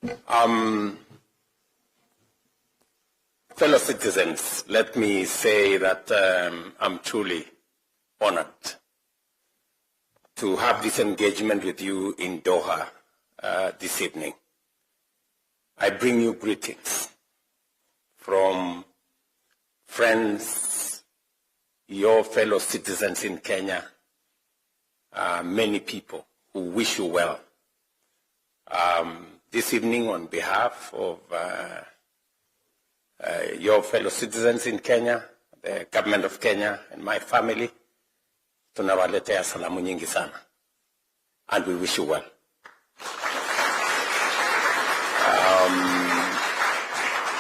Fellow citizens, let me say that I'm truly honored to have this engagement with you in Doha this evening. I bring you greetings from friends, your fellow citizens in Kenya, many people who wish you well. This evening, on behalf of your fellow citizens in Kenya, the government of Kenya, and my family, tunawaletea salamu nyingi sana, and we wish you well.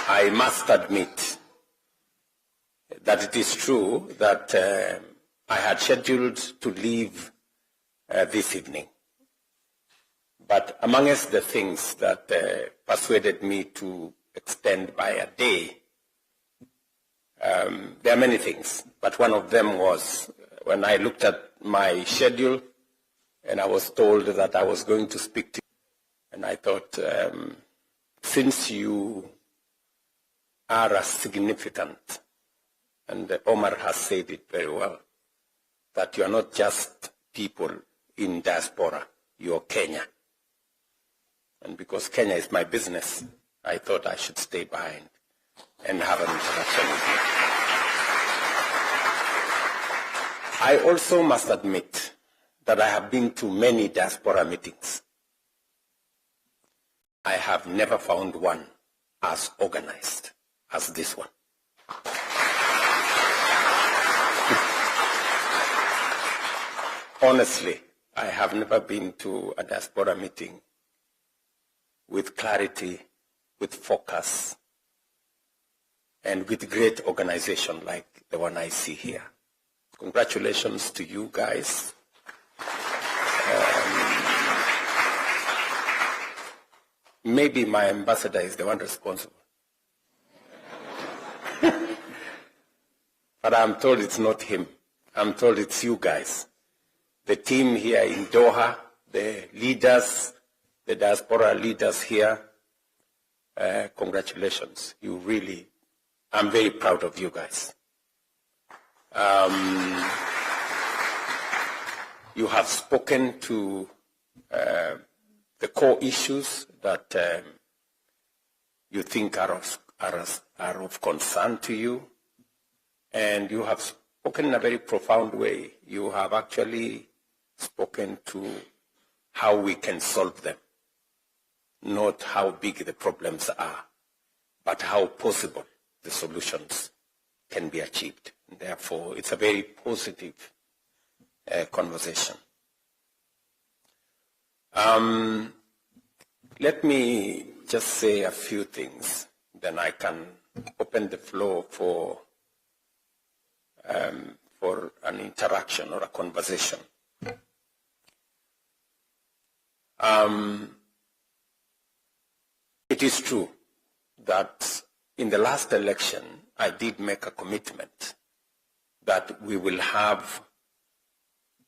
I must admit that it is true that I had scheduled to leave this evening. But amongst the things that persuaded me to extend by a day, there are many things, but one of them was when I looked at my schedule and I was told that I was going to speak to you, and I thought, since you are a significant, and Omar has said it very well, that you are not just people in diaspora, you are Kenya. And because Kenya is my business, I thought I should stay behind and have an interaction with you. I also must admit that I have been to many diaspora meetings. I have never found one as organized as this one. Honestly, I have never been to a diaspora meeting with clarity, with focus, and with great organization like the one I see here. Congratulations to you guys. Maybe my ambassador is the one responsible. But I'm told it's not him. I'm told it's you guys. The team here in Doha, the leaders, the diaspora leaders here, congratulations. You really, I'm very proud of you guys. You have spoken to the core issues that you think are of concern to you, and you have spoken in a very profound way. You have actually spoken to how we can solve them, not how big the problems are, but how possible the solutions can be achieved. Therefore, it's a very positive conversation. Let me just say a few things, then I can open the floor for an interaction or a conversation. It is true that in the last election, I did make a commitment that we will have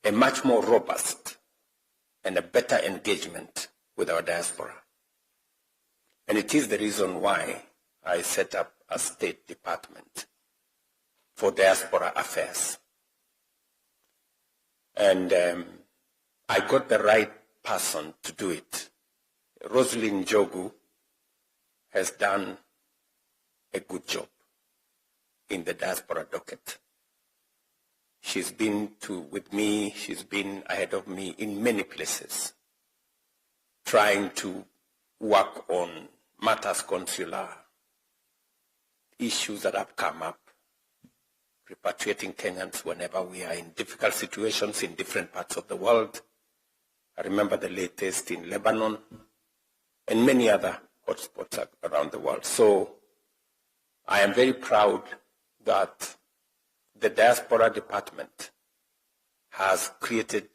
a much more robust and a better engagement with our diaspora. And it is the reason why I set up a State Department for Diaspora Affairs. And I got the right person to do it. Rosalind Jogu has done a good job in the diaspora docket. She's been with me, she's been ahead of me in many places, trying to work on matters consular, issues that have come up, repatriating Kenyans whenever we are in difficult situations in different parts of the world. I remember the latest in Lebanon and many other hotspots around the world. So I am very proud that the Diaspora Department has created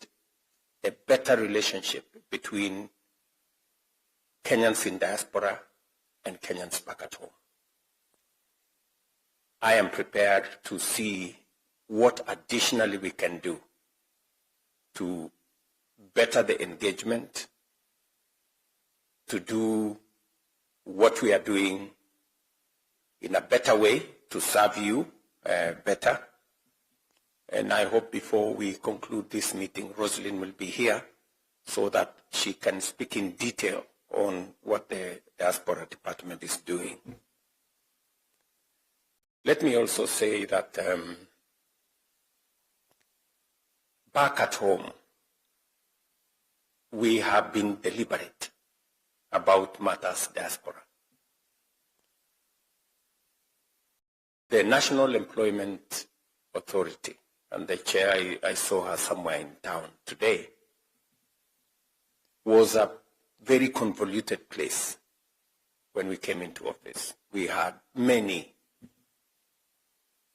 a better relationship between Kenyans in diaspora and Kenyans back at home. I am prepared to see what additionally we can do to better the engagement, to do what we are doing in a better way to serve you better. And I hope before we conclude this meeting, Rosalind will be here so that she can speak in detail on what the Diaspora Department is doing. Let me also say that back at home, we have been deliberate about matters diaspora. The National Employment Authority, and the chair, I saw her somewhere in town today, was a very convoluted place when we came into office. We had many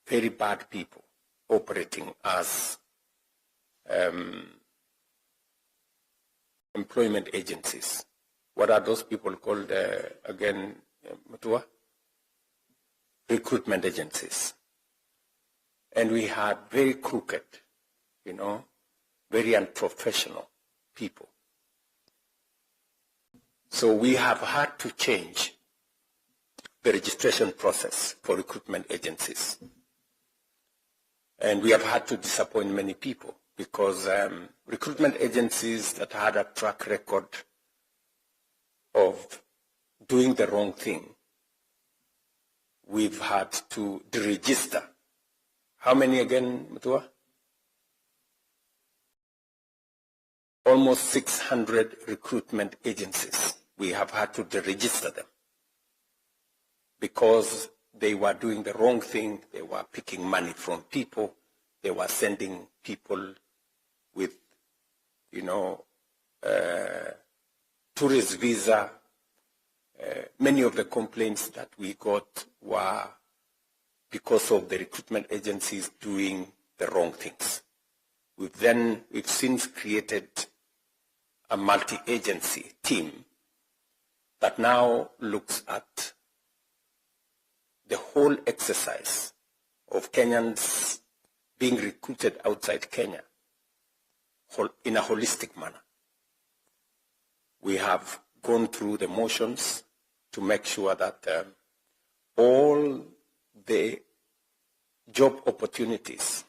very bad people operating as employment agencies. What are those people called again, Mutua? Recruitment agencies. And we had very crooked, very unprofessional people. So we have had to change the registration process for recruitment agencies. And we have had to disappoint many people because recruitment agencies that had a track record of doing the wrong thing, we've had to deregister. How many again, Mutua? Almost 600 recruitment agencies. We have had to deregister them because they were doing the wrong thing. They were picking money from people. They were sending people with, tourist visa. Many of the complaints that we got were because of the recruitment agencies doing the wrong things. We've since created a multi-agency team that now looks at the whole exercise of Kenyans being recruited outside Kenya in a holistic manner. We have gone through the motions to make sure that all the job opportunities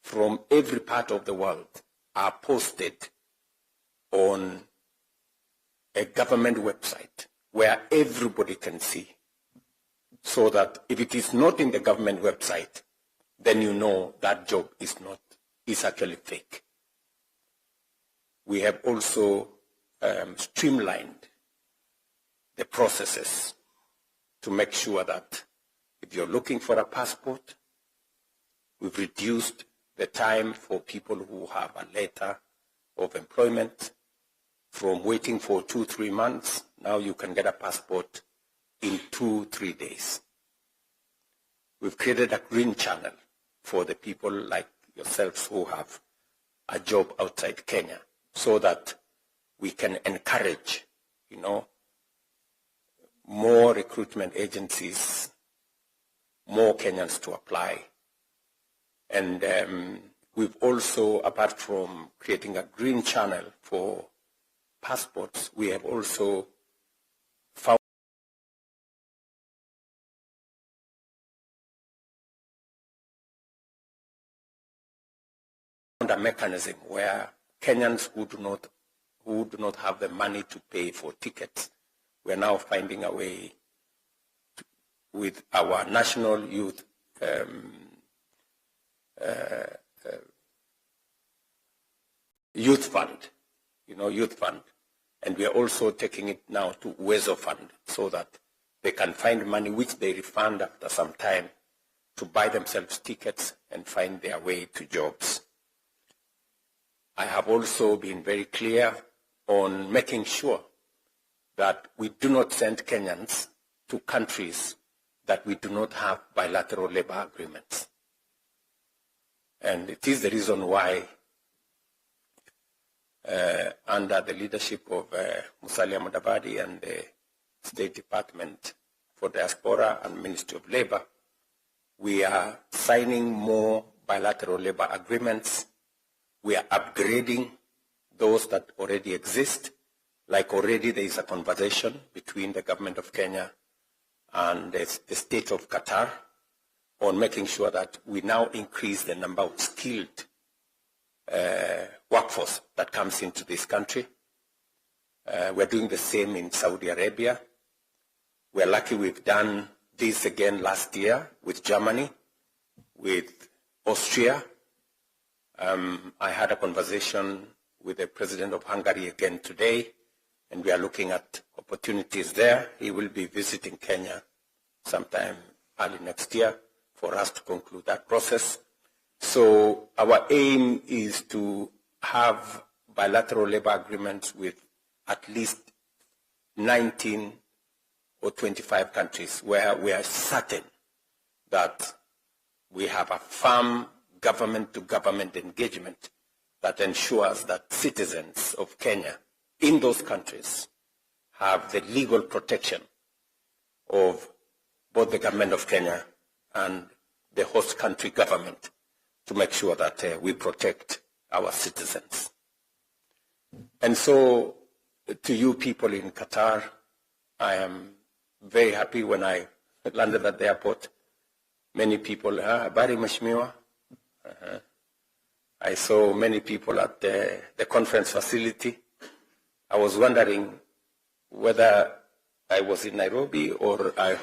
from every part of the world are posted on a government website where everybody can see, so that if it is not in the government website, then you know that job is actually fake. We have also streamlined the processes to make sure that if you're looking for a passport, we've reduced the time for people who have a letter of employment from waiting for 2-3 months. Now you can get a passport in 2-3 days. We've created a green channel for the people like yourselves who have a job outside Kenya so that we can encourage, more recruitment agencies, more Kenyans to apply. And we've also, apart from creating a green channel for passports, we have also found a mechanism where Kenyans who do not have the money to pay for tickets, we're now finding a way with our national youth fund, youth fund. And we are also taking it now to Uwezo Fund so that they can find money which they refund after some time to buy themselves tickets and find their way to jobs. I have also been very clear on making sure that we do not send Kenyans to countries that we do not have bilateral labor agreements. And it is the reason why under the leadership of Musalia Mudavadi and the State Department for Diaspora and Ministry of Labor, we are signing more bilateral labor agreements. We are upgrading those that already exist, Like already there is a conversation between the government of Kenya and the state of Qatar on making sure that we now increase the number of skilled workforce that comes into this country. We're doing the same in Saudi Arabia. We're lucky we've done this again last year with Germany, with Austria. I had a conversation with the president of Hungary again today, and we are looking at opportunities there. He will be visiting Kenya sometime early next year for us to conclude that process. So our aim is to have bilateral labor agreements with at least 19 or 25 countries where we are certain that we have a firm government-to-government engagement that ensures that citizens of Kenya in those countries have the legal protection of both the government of Kenya and the host country government to make sure that we protect our citizens. And so, to you people in Qatar, I am very happy when I landed at the airport. Many people, Habari Mheshimiwa. I saw many people at the conference facility. I was wondering whether I was in Nairobi or whether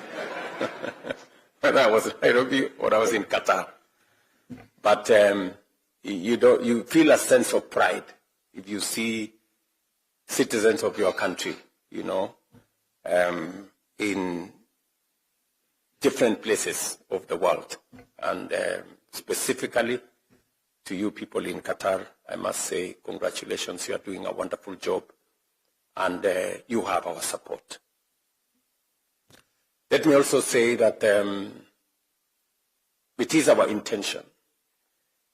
I was in Nairobi or I was in Qatar. But you feel a sense of pride if you see citizens of your country, you know, in different places of the world. And specifically to you people in Qatar, I must say congratulations. You are doing a wonderful job, and you have our support. Let me also say that it is our intention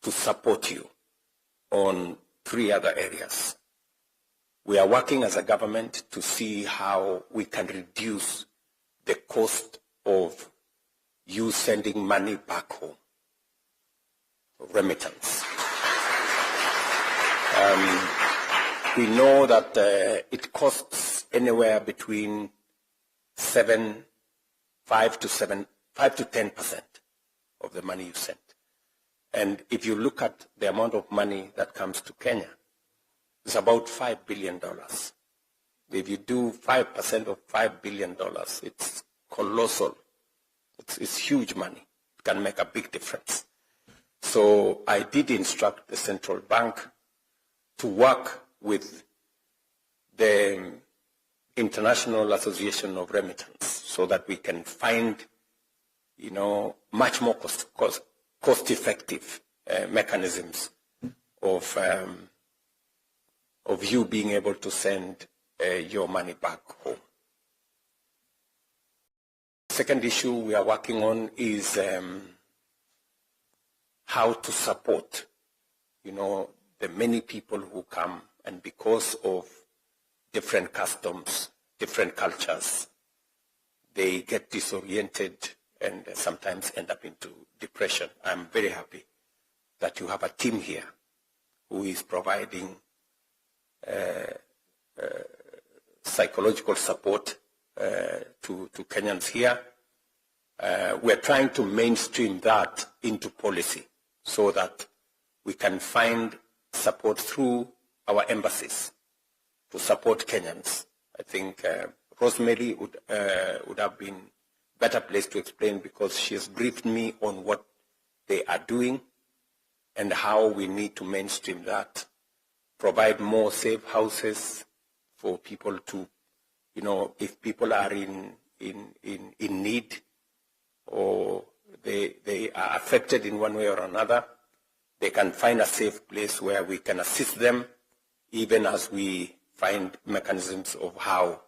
to support you on 3 other areas. We are working as a government to see how we can reduce the cost of you sending money back home, remittance. We know that it costs anywhere between 5 to 10% of the money you send. And if you look at the amount of money that comes to Kenya, it's about $5 billion. If you do 5% of $5 billion, it's colossal. It's huge money. It can make a big difference. So I did instruct the central bank to work with the International Association of Remittance so that we can find, you know, much more cost-effective mechanisms of you being able to send your money back home. Second issue we are working on is how to support, you know, the many people who come, and because of different customs, different cultures, they get disoriented and sometimes end up into depression. I'm very happy that you have a team here who is providing psychological support to Kenyans here. We're trying to mainstream that into policy so that we can find support through our embassies to support Kenyans. I think Rosemary would have been better placed to explain because she has briefed me on what they are doing and how we need to mainstream that, provide more safe houses for people to, you know, if people are in need or they are affected in one way or another, they can find a safe place where we can assist them, even as we find mechanisms of how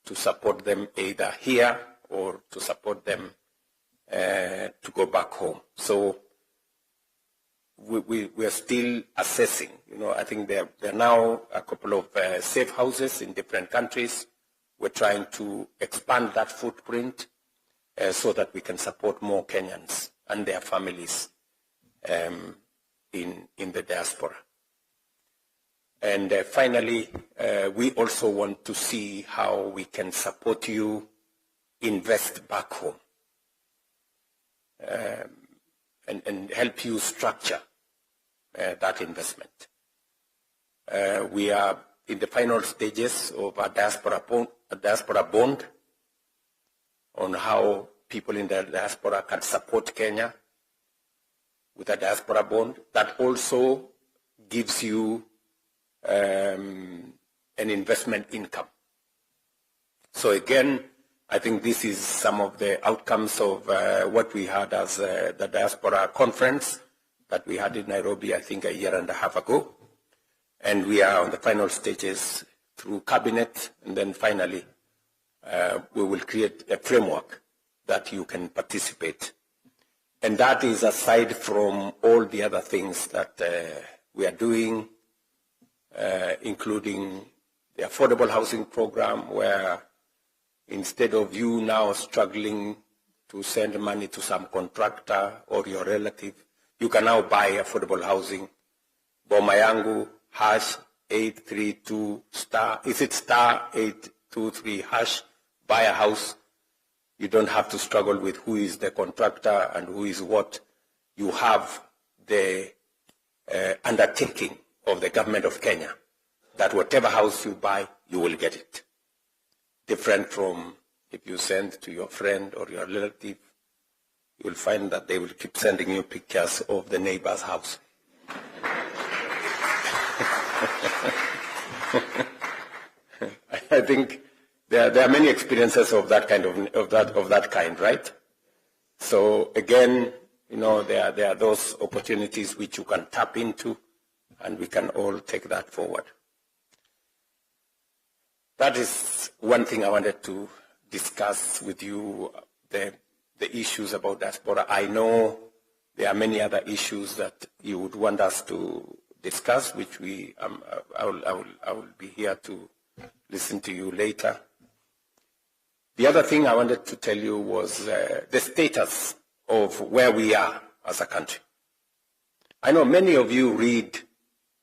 to support them either here or to support them to go back home. So we are still assessing. You know, I think there are now a couple of safe houses in different countries. We're trying to expand that footprint so that we can support more Kenyans and their families in the diaspora. And finally, we also want to see how we can support you invest back home and help you structure that investment. We are in the final stages of a diaspora bond on how people in the diaspora can support Kenya with a diaspora bond that also gives you an investment income. So again, I think this is some of the outcomes of what we had as the diaspora conference that we had in Nairobi, I think a year and a half ago. And we are on the final stages through cabinet, and then finally we will create a framework that you can participate. And that is aside from all the other things that we are doing, including the affordable housing program, where instead of you now struggling to send money to some contractor or your relative, you can now buy affordable housing. Boma yangu #832 star, is it star 823 hash, buy a house. You don't have to struggle with who is the contractor and who is what. You have the undertaking of the government of Kenya that whatever house you buy, you will get it. Different from if you send to your friend or your relative, you will find that they will keep sending you pictures of the neighbor's house. I think there are many experiences of that kind, right? So again, there are those opportunities which you can tap into, and we can all take that forward. That is one thing I wanted to discuss with you, the issues about diaspora. I know there are many other issues that you would want us to discuss, which I will be here to listen to you later. The other thing I wanted to tell you was the status of where we are as a country. I know many of you read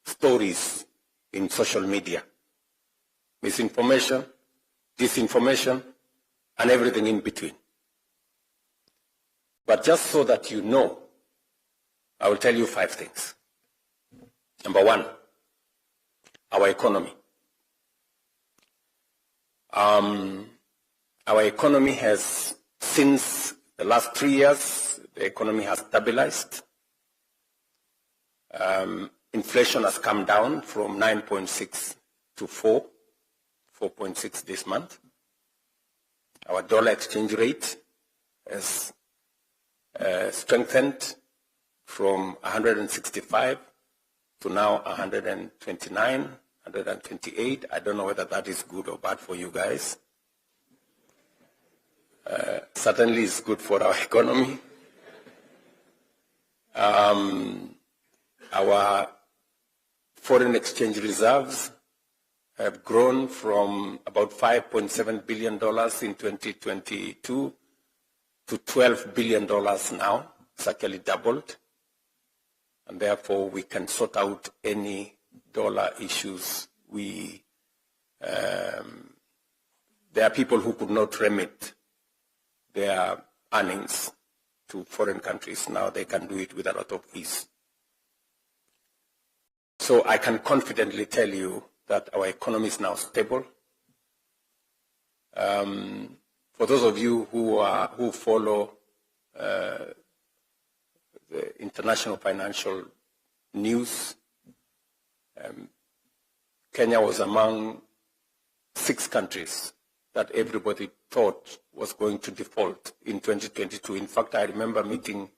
stories in social media, misinformation, disinformation, and everything in between. But just so that you know, I will tell you 5 things. Number 1, our economy. Our economy has, since the last 3 years, the economy has stabilized. Inflation has come down from 9.6 to 4.6 this month. Our dollar exchange rate has strengthened from 165 to now 129, 128. I don't know whether that is good or bad for you guys. Certainly it's good for our economy. Our foreign exchange reserves have grown from about $5.7 billion in 2022 to $12 billion now. It's actually doubled. And therefore, we can sort out any dollar issues. There are people who could not remit their earnings to foreign countries. Now they can do it with a lot of ease. So I can confidently tell you that our economy is now stable. For those of you who follow the international financial news, Kenya was among 6 countries that everybody thought was going to default in 2022. In fact, I remember meeting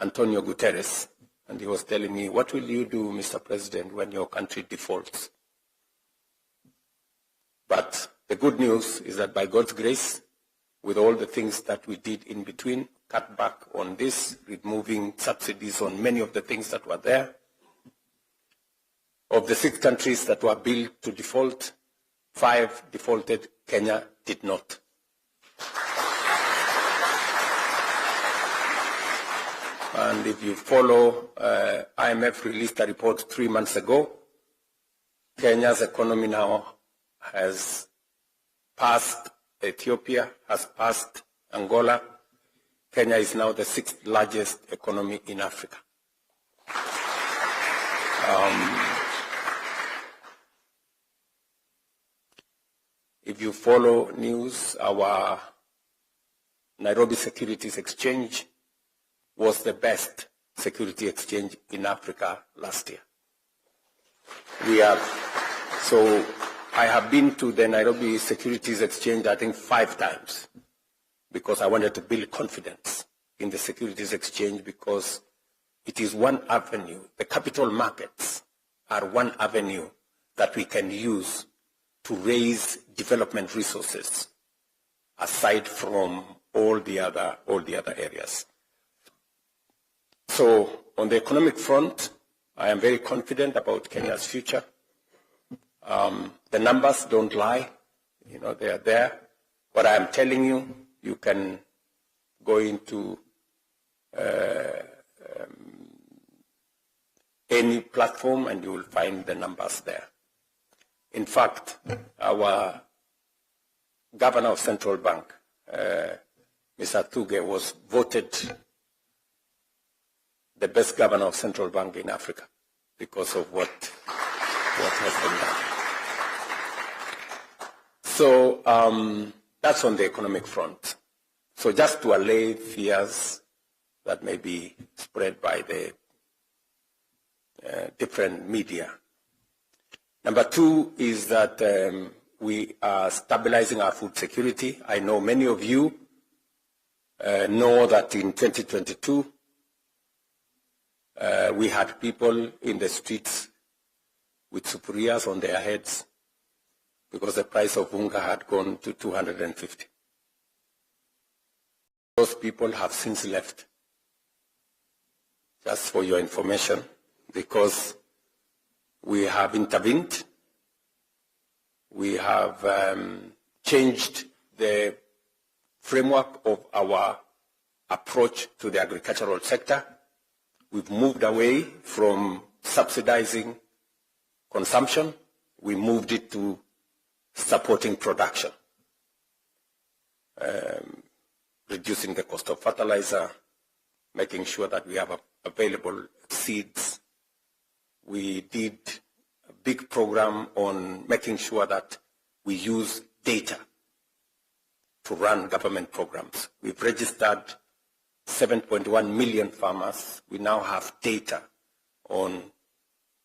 Antonio Guterres, and he was telling me, what will you do, Mr. President, when your country defaults? But the good news is that by God's grace, with all the things that we did in between, cut back on this, removing subsidies on many of the things that were there, of the 6 countries that were built to default, 5 defaulted, Kenya did not. And if you follow, IMF released a report 3 months ago Kenya's economy now has passed Ethiopia, has passed Angola. Kenya is now the 6th largest economy in Africa. If you follow news, our Nairobi Securities Exchange was the best security exchange in Africa last year. So I have been to the Nairobi Securities Exchange, I think 5 times, because I wanted to build confidence in the Securities Exchange, because it is one avenue. The capital markets are one avenue that we can use to raise development resources, aside from all the other areas. So on the economic front, I am very confident about Kenya's future. The numbers don't lie, they are there. What I am telling you, you can go into any platform and you will find the numbers there. In fact, our governor of Central Bank, Mr. Thuge, was voted the best governor of Central Bank in Africa because of what has been done. So that's on the economic front. So just to allay fears that may be spread by the different media. Number 2 is that we are stabilizing our food security. I know many of you know that in 2022, we had people in the streets with superiors on their heads because the price of unga had gone to 250. Those people have since left, just for your information, because we have intervened. We have changed the framework of our approach to the agricultural sector. We've moved away from subsidizing consumption. We moved it to supporting production, reducing the cost of fertilizer, making sure that we have available seeds. We did a big program on making sure that we use data to run government programs. We've registered 7.1 million farmers. We now have data on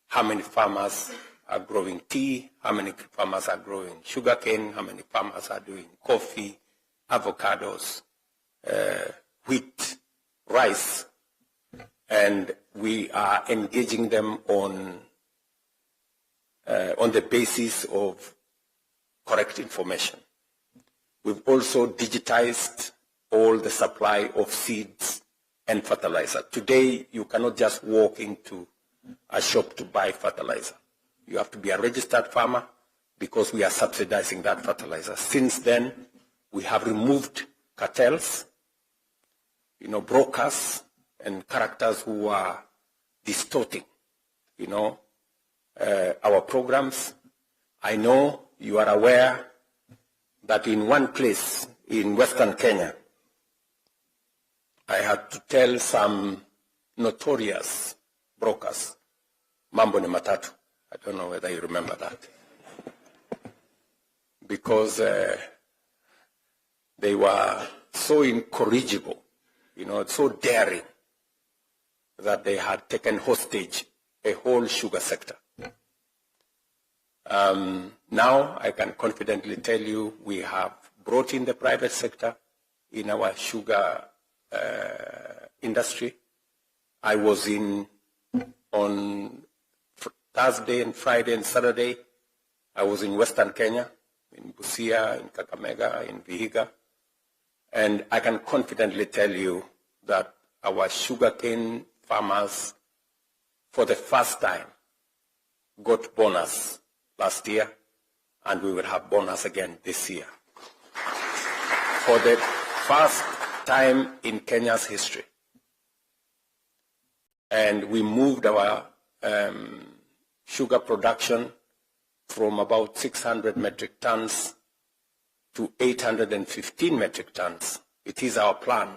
how many farmers are growing tea, how many farmers are growing sugarcane, how many farmers are doing coffee, avocados, wheat, rice, and we are engaging them on the basis of correct information. We've also digitized all the supply of seeds and fertilizer. Today, you cannot just walk into a shop to buy fertilizer. You have to be a registered farmer because we are subsidizing that fertilizer. Since then, we have removed cartels, brokers and characters who are distorting, our programs. I know you are aware that in one place in Western Kenya, I had to tell some notorious brokers, mambo ni matatu. I don't know whether you remember that. Because they were so incorrigible, so daring, that they had taken hostage a whole sugar sector. Now I can confidently tell you we have brought in the private sector in our sugar industry. I was on Thursday and Friday and Saturday, I was in Western Kenya, in Busia, in Kakamega, in Vihiga, and I can confidently tell you that our sugarcane farmers, for the first time, got bonus last year, and we will have bonus again this year. For the first time in Kenya's history. And we moved our sugar production from about 600 metric tons to 815 metric tons. It is our plan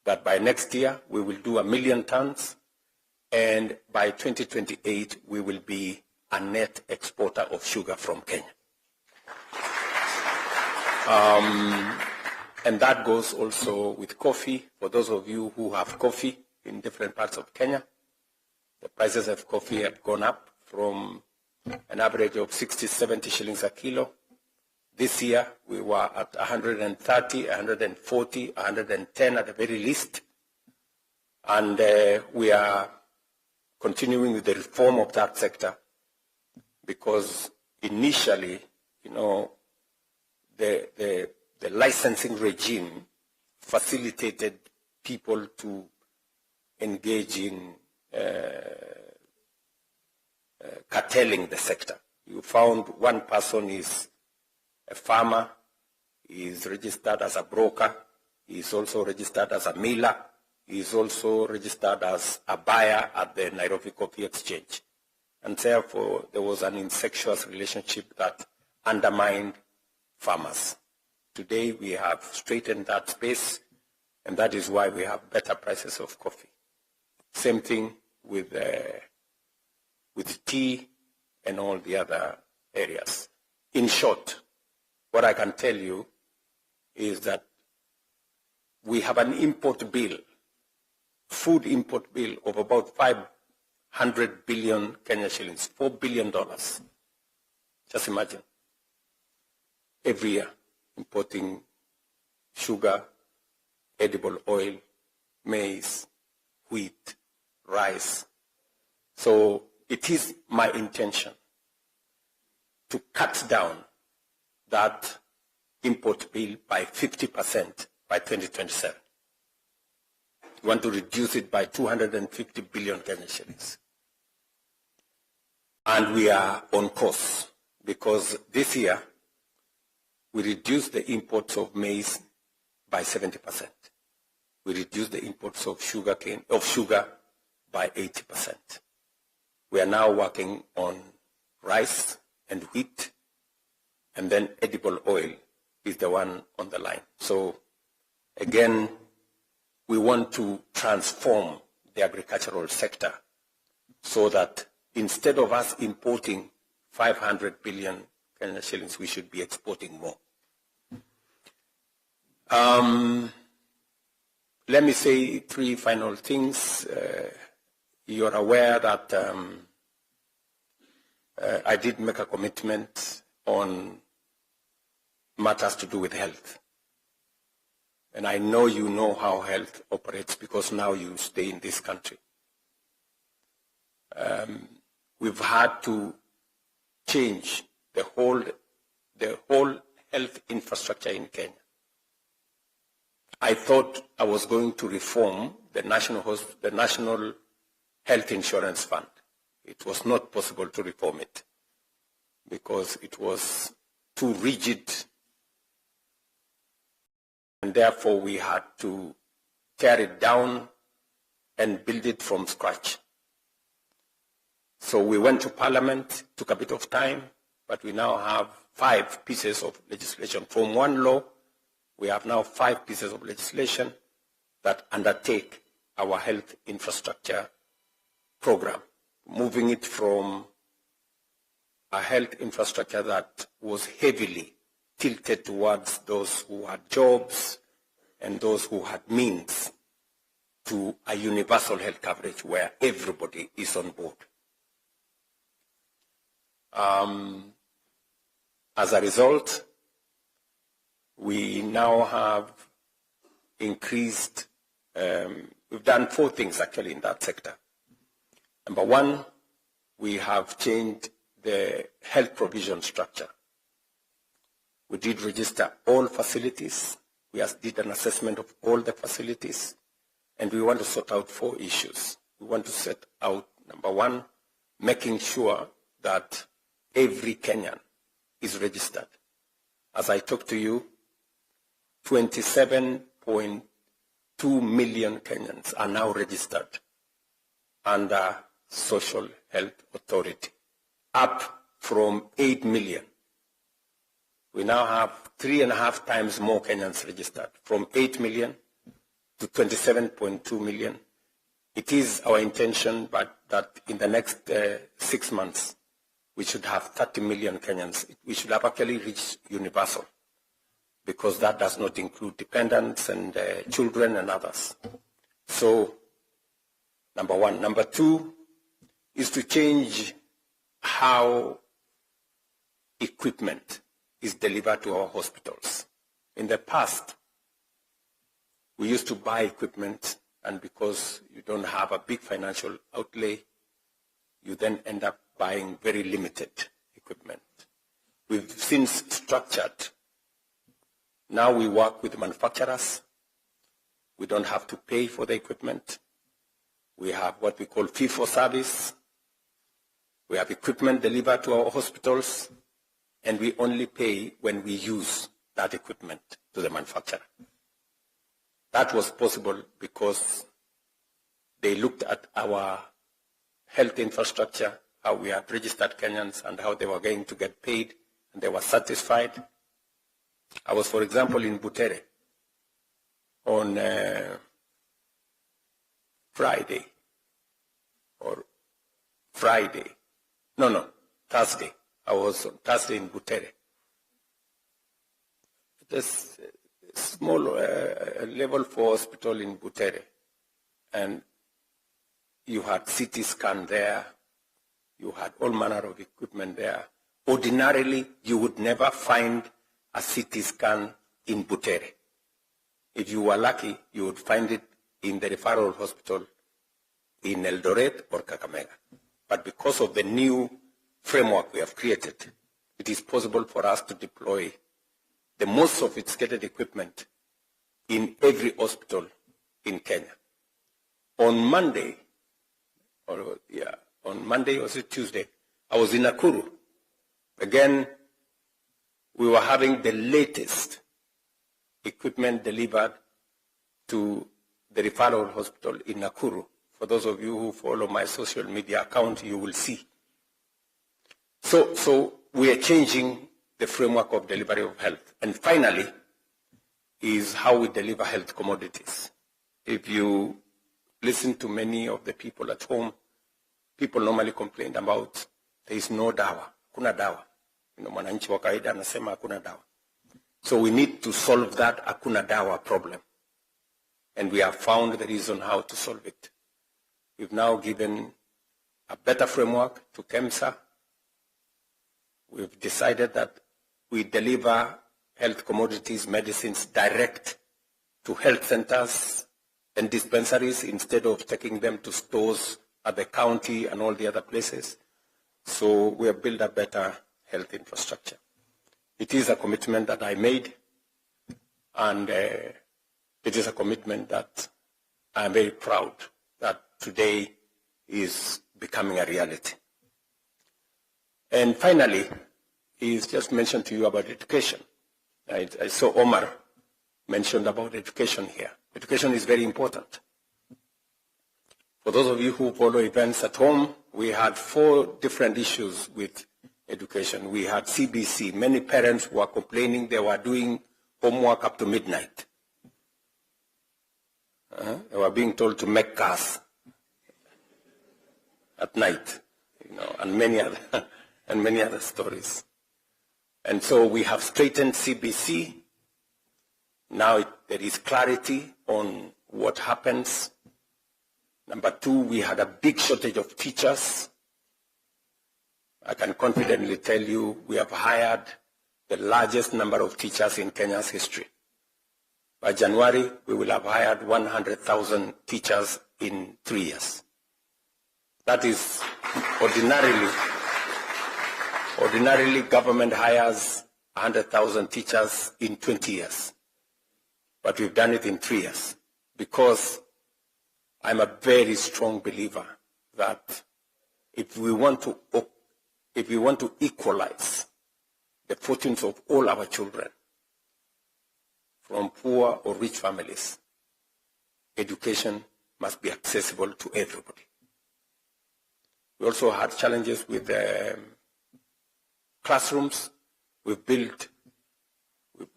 that by next year we will do 1 million tons, and by 2028 we will be a net exporter of sugar from Kenya. And that goes also with coffee. For those of you who have coffee in different parts of Kenya, the prices of coffee have gone up from an average of 60, 70 shillings a kilo. This year we were at 130, 140, 110 at the very least. And we are continuing with the reform of that sector, because initially, you know, the licensing regime facilitated people to engage in curtailing the sector. You found one person is a farmer, he is registered as a broker, he is also registered as a miller, he is also registered as a buyer at the Nairobi Coffee Exchange. And therefore, there was an incestuous relationship that undermined farmers. Today, we have straightened that space, and that is why we have better prices of coffee. Same thing with tea and all the other areas. In short, what I can tell you is that we have an import bill, food import bill of about 500 billion Kenya shillings, $4 billion. Just imagine. Every year, importing sugar, edible oil, maize, wheat, rice. So it is my intention to cut down that import bill by 50% by 2027. We want to reduce it by 250 billion Kenyan shillings. And we are on course, because this year we reduced the imports of maize by 70%. We reduced the imports of sugar by 80%. We are now working on rice and wheat, and then edible oil is the one on the line. So again, we want to transform the agricultural sector so that instead of us importing 500 billion Kenyan shillings, we should be exporting more. Let me say three final things. You're aware that I did make a commitment on matters to do with health. And I know you know how health operates, because now you stay in this country. We've had to change the whole health infrastructure in Kenya. I thought I was going to reform the National Health Insurance Fund. It was not possible to reform it because it was too rigid, and therefore we had to tear it down and build it from scratch. So we went to Parliament, took a bit of time, but we now have 5 pieces of legislation. From one law, we have now 5 pieces of legislation that undertake our health infrastructure program, moving it from a health infrastructure that was heavily tilted towards those who had jobs and those who had means, to a universal health coverage where everybody is on board. As a result, we now have increased, we've done 4 things actually in that sector. Number 1, we have changed the health provision structure. We did register all facilities. We did an assessment of all the facilities, and we want to sort out 4 issues. We want to set out, number 1, making sure that every Kenyan is registered. As I talk to you, 27.2 million Kenyans are now registered under Social Health Authority, up from 8 million. We now have 3.5 times more Kenyans registered, from 8 million to 27.2 million. It is our intention that in the next 6 months, we should have 30 million Kenyans. We should have actually reached universal, because that does not include dependents and children and others. So, number one. Number two is to change how equipment is delivered to our hospitals. In the past, we used to buy equipment, and because you don't have a big financial outlay, you then end up buying very limited equipment. We've since structured. Now we work with manufacturers. We don't have to pay for the equipment. We have what we call fee for service. We have equipment delivered to our hospitals, and we only pay when we use that equipment to the manufacturer. That was possible because they looked at our health infrastructure, how we had registered Kenyans and how they were going to get paid, and they were satisfied. I was, for example, in Butere on Thursday. I was on Thursday in Butere. This small level 4 hospital in Butere, and you had CT scan there, you had all manner of equipment there. Ordinarily, you would never find a CT scan in Butere. If you were lucky, you would find it in the referral hospital in Eldoret or Kakamega. But because of the new framework we have created, it is possible for us to deploy the most sophisticated equipment in every hospital in Kenya. On Monday, or was it Tuesday, I was in Nakuru. Again, we were having the latest equipment delivered to the referral hospital in Nakuru. For those of you who follow my social media account, you will see. So we are changing the framework of delivery of health. And finally, is how we deliver health commodities. If you listen to many of the people at home, people normally complain about there is no dawa, hakuna dawa. Mwananchi wa kawaida anasema hakuna dawa. So we need to solve that hakuna dawa problem. And we have found the reason how to solve it. We've now given a better framework to KEMSA. We've decided that we deliver health commodities, medicines direct to health centers and dispensaries instead of taking them to stores at the county and all the other places. So we have built a better health infrastructure. It is a commitment that I made, and it is a commitment that I'm very proud that today is becoming a reality. And finally, he's just mentioned to you about education. I saw Omar mentioned about education here. Education is very important. For those of you who follow events at home, we had 4 different issues with education. We had CBC. Many parents were complaining they were doing homework up to midnight. They were being told to make cars at night, and many other stories. And so we have straightened CBC. Now there is clarity on what happens. Number 2, we had a big shortage of teachers. I can confidently tell you we have hired the largest number of teachers in Kenya's history. By January, we will have hired 100,000 teachers in 3 years. That is ordinarily government hires 100,000 teachers in 20 years. But we've done it in 3 years because I'm a very strong believer that if we want to equalize the fortunes of all our children, from poor or rich families, education must be accessible to everybody. We also had challenges with classrooms. We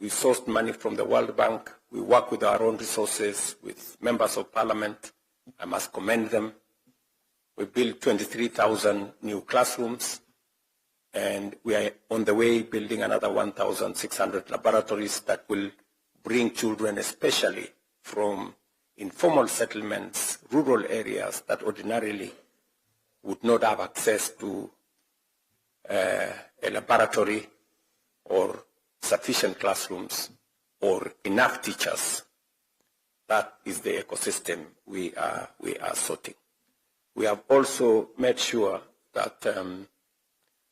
sourced money from the World Bank. We work with our own resources, with members of parliament. I must commend them. We built 23,000 new classrooms, and we are on the way building another 1,600 laboratories that will bring children, especially from informal settlements, rural areas that ordinarily would not have access to a laboratory or sufficient classrooms or enough teachers. That is the ecosystem we are sorting. We have also made sure that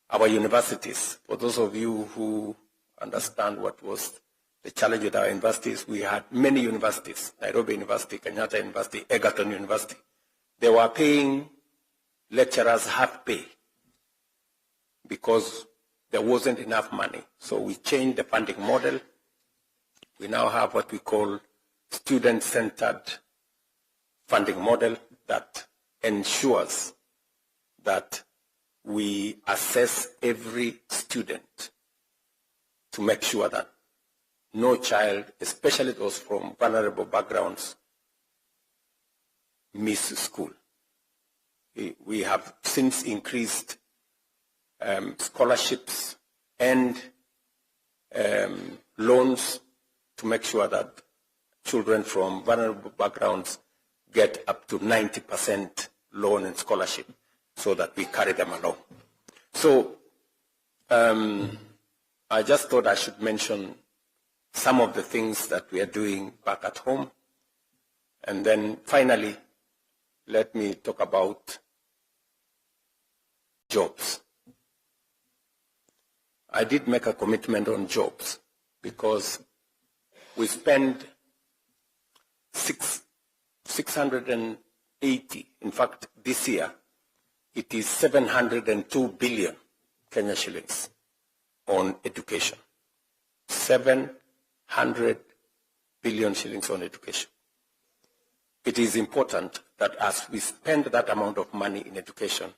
our universities, for those of you who understand what was the challenge with our universities, we had many universities, Nairobi University, Kenyatta University, Egerton University. They were paying lecturers half pay because there wasn't enough money. So we changed the funding model. We now have what we call student-centered funding model that ensures that we assess every student to make sure that no child, especially those from vulnerable backgrounds, miss school. We have since increased scholarships and loans to make sure that children from vulnerable backgrounds get up to 90% loan and scholarship so that we carry them along. So I just thought I should mention some of the things that we are doing back at home. And then finally, let me talk about jobs. I did make a commitment on jobs because we spend 680, in fact, this year, it is 702 billion Kenya shillings on education. 700 billion shillings on education. It is important that as we spend that amount of money in education,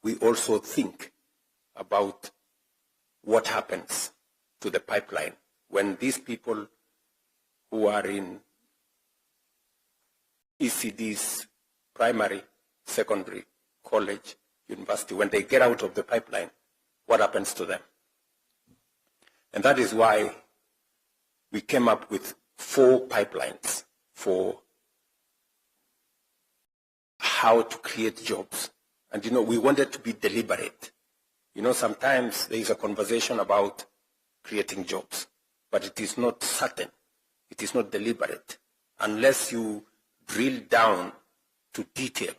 we also think about what happens to the pipeline when these people who are in ECDs, primary, secondary, college, university, when they get out of the pipeline, what happens to them? And that is why we came up with 4 pipelines for how to create jobs. And we wanted to be deliberate. Sometimes there is a conversation about creating jobs, but it is not certain. It is not deliberate. Unless you drill down to detail,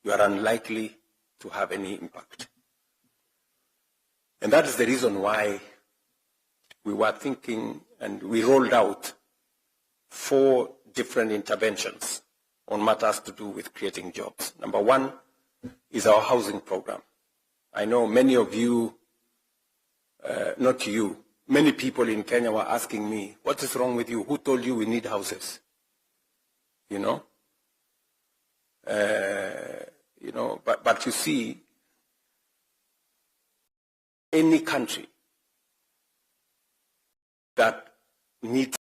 you are unlikely to have any impact. And that is the reason why we were thinking, and we rolled out 4 different interventions on matters to do with creating jobs. Number 1 is our housing program. I know many of you, not you, many people in Kenya were asking me, what is wrong with you? Who told you we need houses? But you see, any country that needs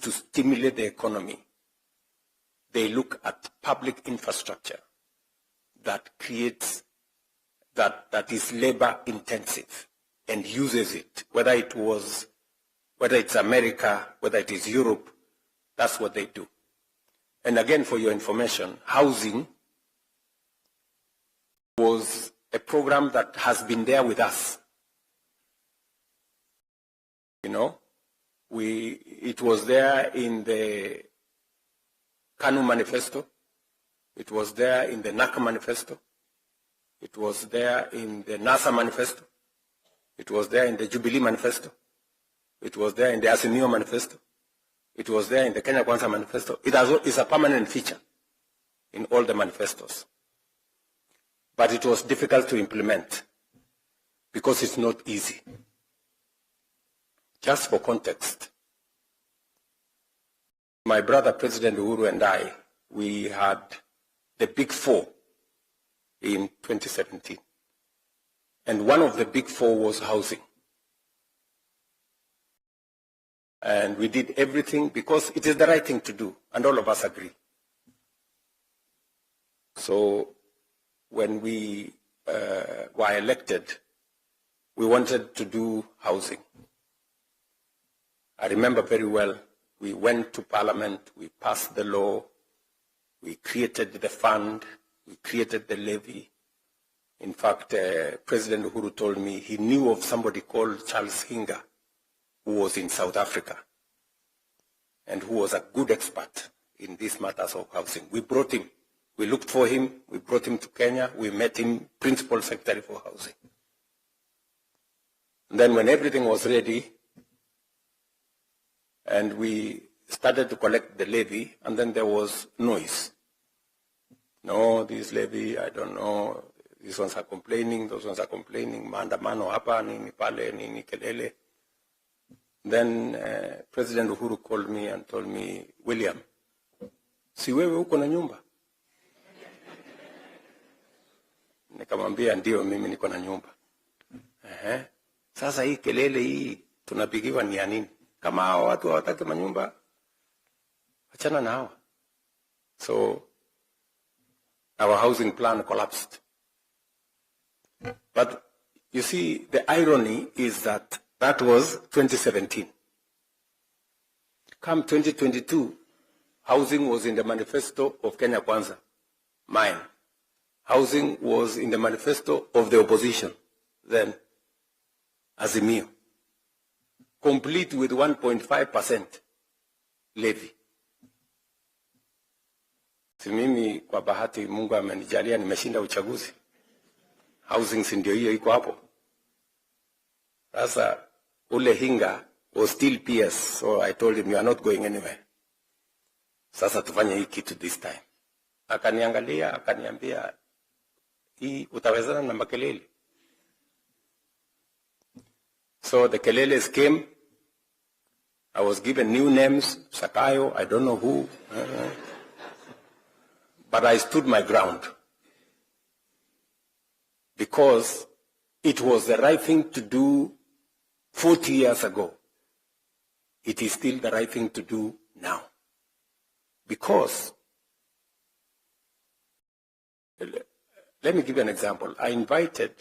to stimulate the economy, they look at public infrastructure that creates, that is labor intensive and uses it, whether it's America, whether it is Europe, that's what they do. And again, for your information, housing was a program that has been there with us. It was there in the KANU manifesto. It was there in the NACA manifesto. It was there in the NASA manifesto. It was there in the Jubilee manifesto. It was there in the Azimio manifesto. It was there in the Kenya Kwanza manifesto. It's a permanent feature in all the manifestos. But it was difficult to implement because it's not easy. Just for context, my brother, President Uhuru, and I, we had the Big 4 in 2017. And one of the big four was housing. And we did everything because it is the right thing to do, and all of us agree. So when we were elected, we wanted to do housing. I remember very well, we went to Parliament, we passed the law, we created the fund, we created the levy. In fact, President Uhuru told me he knew of somebody called Charles Hinga, who was in South Africa, and who was a good expert in these matters of housing. We brought him. We looked for him. We brought him to Kenya. We met him, Principal Secretary for Housing. And then when everything was ready, and we started to collect the levy, and then there was noise. No, this levy, I don't know. These ones are complaining, those ones are complaining. Maandamano hapa, nini pale, nini kelele. Then President Uhuru called me and told me, William, si wewe uko na nyumba? Nikamwambia ndio, mimi niko na nyumba. Sasa hii kelele hii tunapigiwa ni ya nini? Kama hao watu hawataki manyumba, achana na hawa. So our housing plan collapsed. But you see, the irony is that that was 2017. Come 2022, housing was in the manifesto of Kenya Kwanza, mine. Housing was in the manifesto of the opposition, then Azimio, complete with 1.5% levy. Si mimi kwa bahati Mungu amenijalia nimeshinda uchaguzi. Housing si ndio hiyo iko hapo. Sasa ule Hinga was still PS, so I told him, you are not going anywhere. Sasa tufanye hii kitu this time. Akaniangalia, akaniambia, hii utawezana na makelele. So the keleles came. I was given new names, Sakayo, I don't know who. But I stood my ground. Because it was the right thing to do 40 years ago. It is still the right thing to do now. Because, let me give you an example. I invited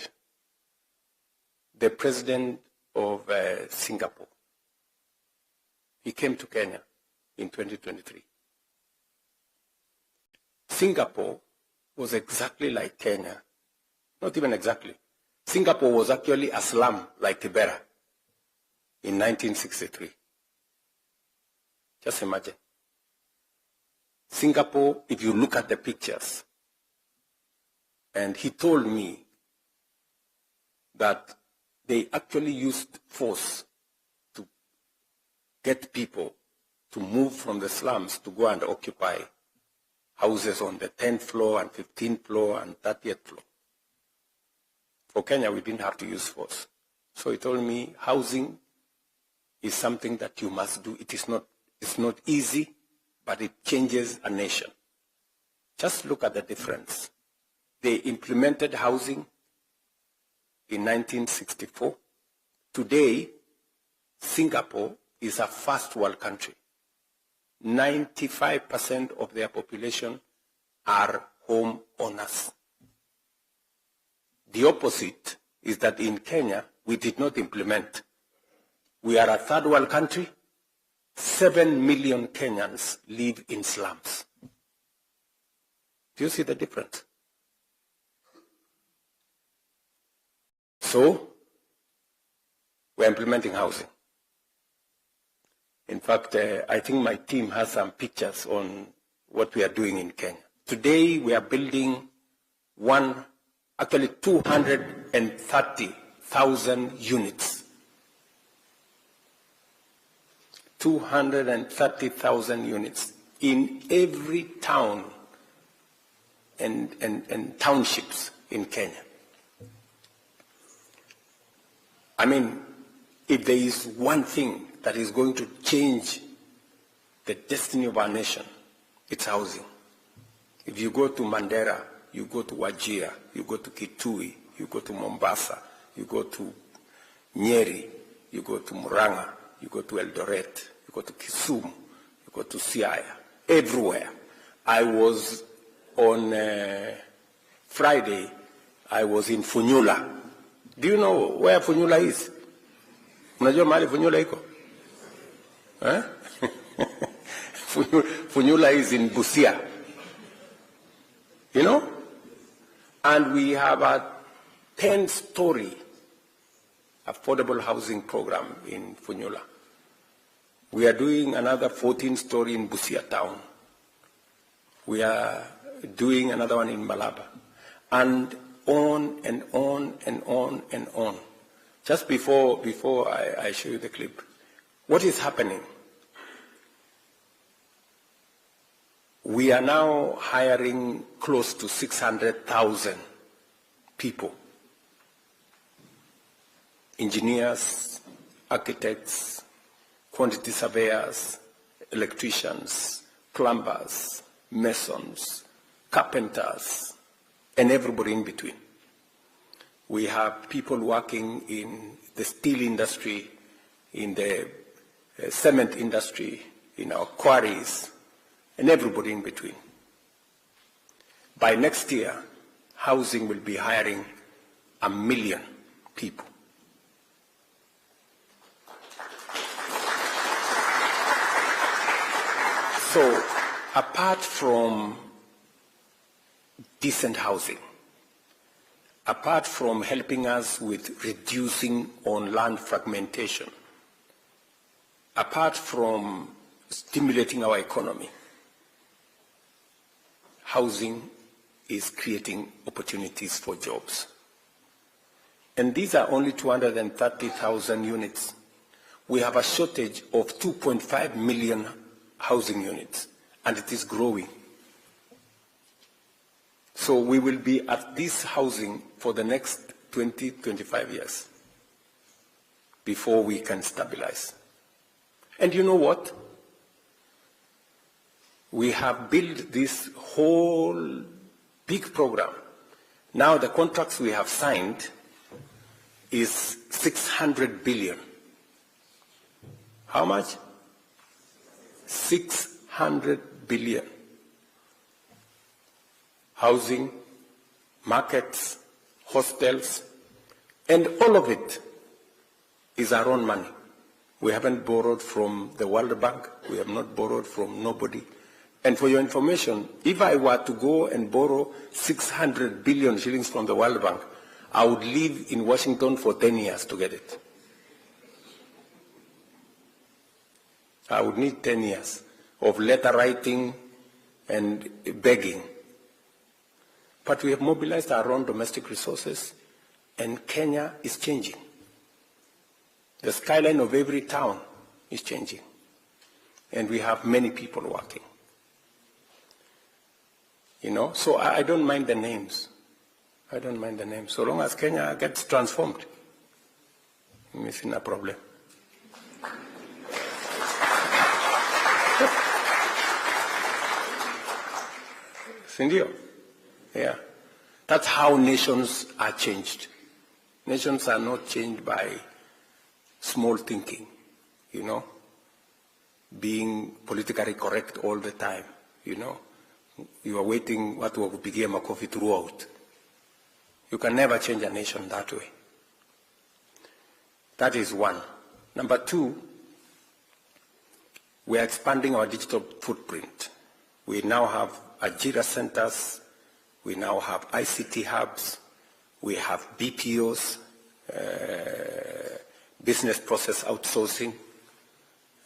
the president of Singapore. He came to Kenya in 2023. Singapore was exactly like Kenya. Not even exactly. Singapore was actually a slum like Kibera in 1963. Just imagine. Singapore, if you look at the pictures, and he told me that they actually used force to get people to move from the slums to go and occupy houses on the 10th floor and 15th floor and 30th floor. For Kenya, we didn't have to use force. So he told me housing is something that you must do. It's not easy, but it changes a nation. Just look at the difference. They implemented housing in 1964. Today, Singapore is a first world country. 95% of their population are home owners. The opposite is that in Kenya, we did not implement. We are a third world country. 7 million Kenyans live in slums. Do you see the difference? So, we're implementing housing. In fact, I think my team has some pictures on what we are doing in Kenya. Today, we are building 230,000 units. 230,000 units in every town and townships in Kenya. I mean, if there is one thing that is going to change the destiny of our nation, it's housing. If you go to Mandera, you go to Wajir, you go to Kitui, you go to Mombasa, you go to Nyeri, you go to Murang'a, you go to Eldoret, you go to Kisumu, you go to Siaya, everywhere. I was on Friday, I was in Funyula. Do you know where Funyula is? Unajua mahali Funyula iko? Eh? Funyula is in Busia. You know? And we have a 10-story affordable housing program in Funyula. We are doing another 14-story in Busia town. We are doing another one in Malaba. And on and on and on and on. Just before I show you the clip, what is happening? We are now hiring close to 600,000 people. Engineers, architects, quantity surveyors, electricians, plumbers, masons, carpenters, and everybody in between. We have people working in the steel industry, in the cement industry, in our quarries, and everybody in between. By next year, housing will be hiring 1 million people. So, apart from decent housing, apart from helping us with reducing on land fragmentation, apart from stimulating our economy, housing is creating opportunities for jobs. And these are only 230,000 units. We have a shortage of 2.5 million housing units, and it is growing. So we will be at this housing for the next 20, 25 years before we can stabilize. And you know what? We have built this whole big program. Now the contracts we have signed is 600 billion. How much? 600 billion. Housing, markets, hostels, and all of it is our own money. We haven't borrowed from the World Bank. We have not borrowed from nobody. And for your information, if I were to go and borrow 600 billion shillings from the World Bank, I would live in Washington for 10 years to get it. I would need 10 years of letter writing and begging. But we have mobilized our own domestic resources, and Kenya is changing. The skyline of every town is changing, and we have many people working. You know, so I don't mind the names. I don't mind the names. So long as Kenya gets transformed, it's not a problem. Sindio? Yeah. That's how nations are changed. Nations are not changed by small thinking, you know, being politically correct all the time, you know. You are waiting what will become a coffee throughout. You can never change a nation that way. That is one. Number two, we are expanding our digital footprint. We now have Ajira centers, we now have ICT hubs, we have BPOs, business process outsourcing.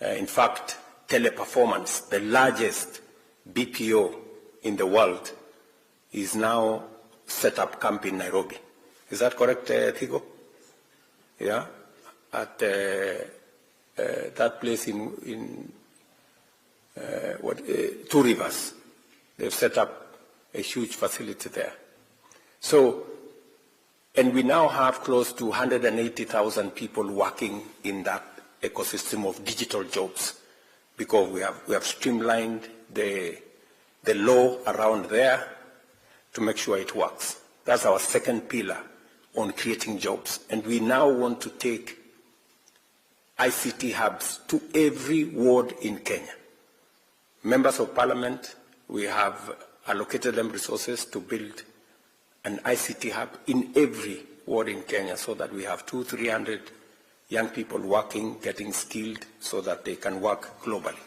In fact, Teleperformance, the largest BPO in the world, is now set up camp in Nairobi. Is that correct, Thigo? Yeah? At that place in Two Rivers. They've set up a huge facility there. So, and we now have close to 180,000 people working in that ecosystem of digital jobs, because we have streamlined the law around there to make sure it works. That's our second pillar on creating jobs. And we now want to take ICT hubs to every ward in Kenya. Members of Parliament, we have allocated them resources to build an ICT hub in every ward in Kenya so that we have 200-300 young people working, getting skilled so that they can work globally.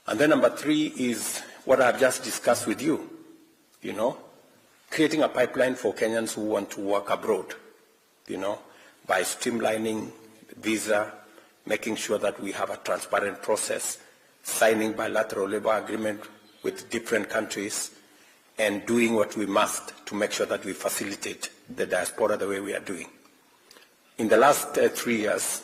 And then number 3 is what I've just discussed with you, creating a pipeline for Kenyans who want to work abroad, by streamlining visa, making sure that we have a transparent process, signing bilateral labor agreement with different countries, and doing what we must to make sure that we facilitate the diaspora the way we are doing. In the last 3 years,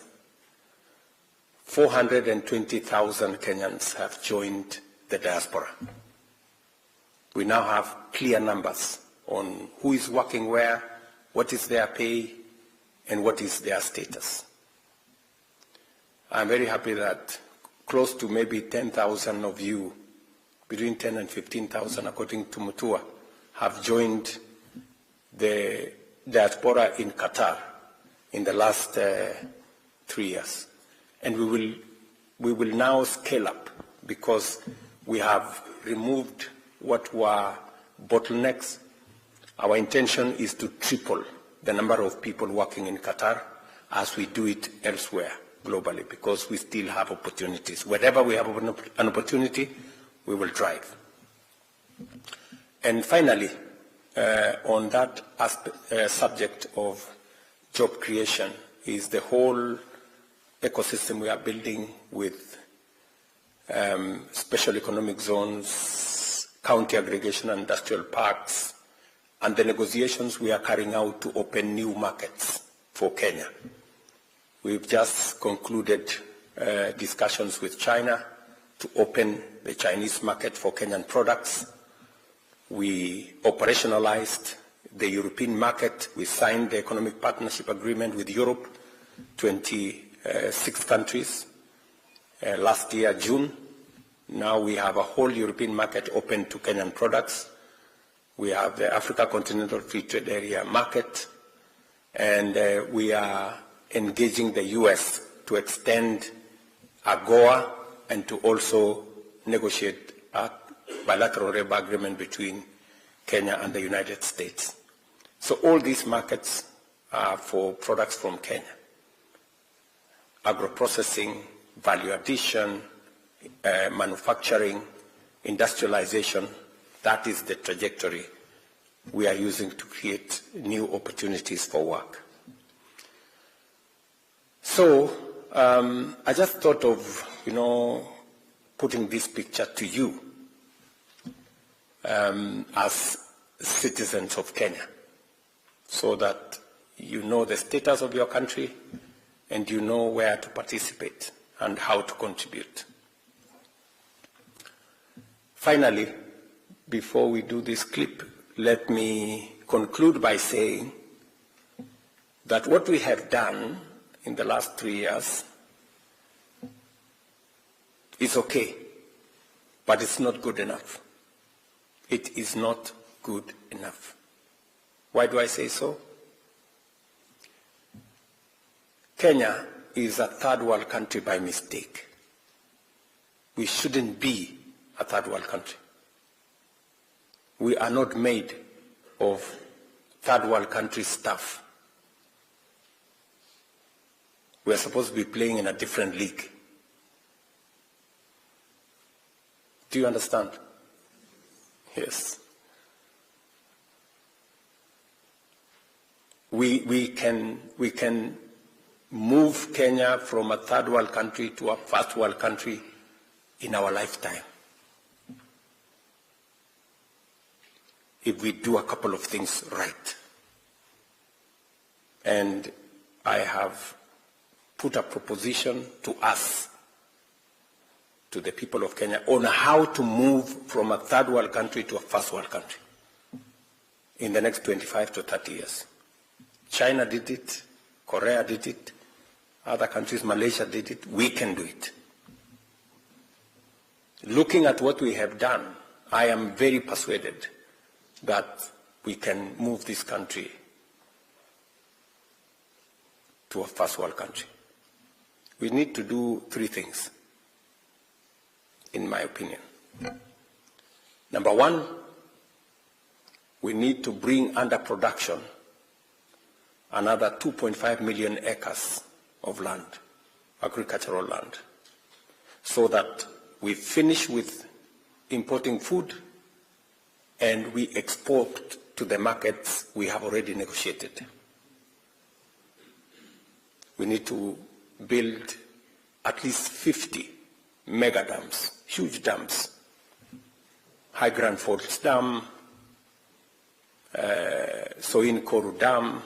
420,000 Kenyans have joined the diaspora. We now have clear numbers on who is working where, what is their pay, and what is their status. I'm very happy that close to maybe 10,000 of you, between 10 and 15,000 according to Mutua, have joined the diaspora in Qatar in the last 3 years. And we will now scale up because we have removed what were bottlenecks. Our intention is to triple the number of people working in Qatar as we do it elsewhere globally, because we still have opportunities. Wherever we have an opportunity, we will drive. And finally, on that subject of job creation is the whole ecosystem we are building with special economic zones, county aggregation and industrial parks, and the negotiations we are carrying out to open new markets for Kenya. We've just concluded discussions with China to open the Chinese market for Kenyan products. We operationalized the European market. We signed the economic partnership agreement with Europe, 26 countries, last year, June. Now we have a whole European market open to Kenyan products. We have the Africa Continental Free Trade Area market, and we are engaging the U.S. to extend AGOA and to also negotiate a bilateral labor agreement between Kenya and the United States. So all these markets are for products from Kenya. Agro-processing, value addition, manufacturing, industrialization, that is the trajectory we are using to create new opportunities for work. So I just thought of, putting this picture to you as citizens of Kenya, so that you know the status of your country and you know where to participate and how to contribute. Finally, before we do this clip, let me conclude by saying that what we have done in the last 3 years is okay, but it's not good enough. It is not good enough. Why do I say so? Kenya is a third world country by mistake. We shouldn't be a third world country. We are not made of third world country stuff. We are supposed to be playing in a different league. Do you understand? Yes. We can move Kenya from a third world country to a first world country in our lifetime, if we do a couple of things right. And I have put a proposition to us, to the people of Kenya, on how to move from a third world country to a first world country in the next 25 to 30 years. China did it, Korea did it, other countries, Malaysia did it, we can do it. Looking at what we have done, I am very persuaded that we can move this country to a first world country. We need to do three things, in my opinion. Number one, we need to bring under production another 2.5 million acres of land, agricultural land, so that we finish with importing food and we export to the markets we have already negotiated. We need to build at least 50 mega dams, huge dams, High Grand Falls Dam, Soin Koru Dam,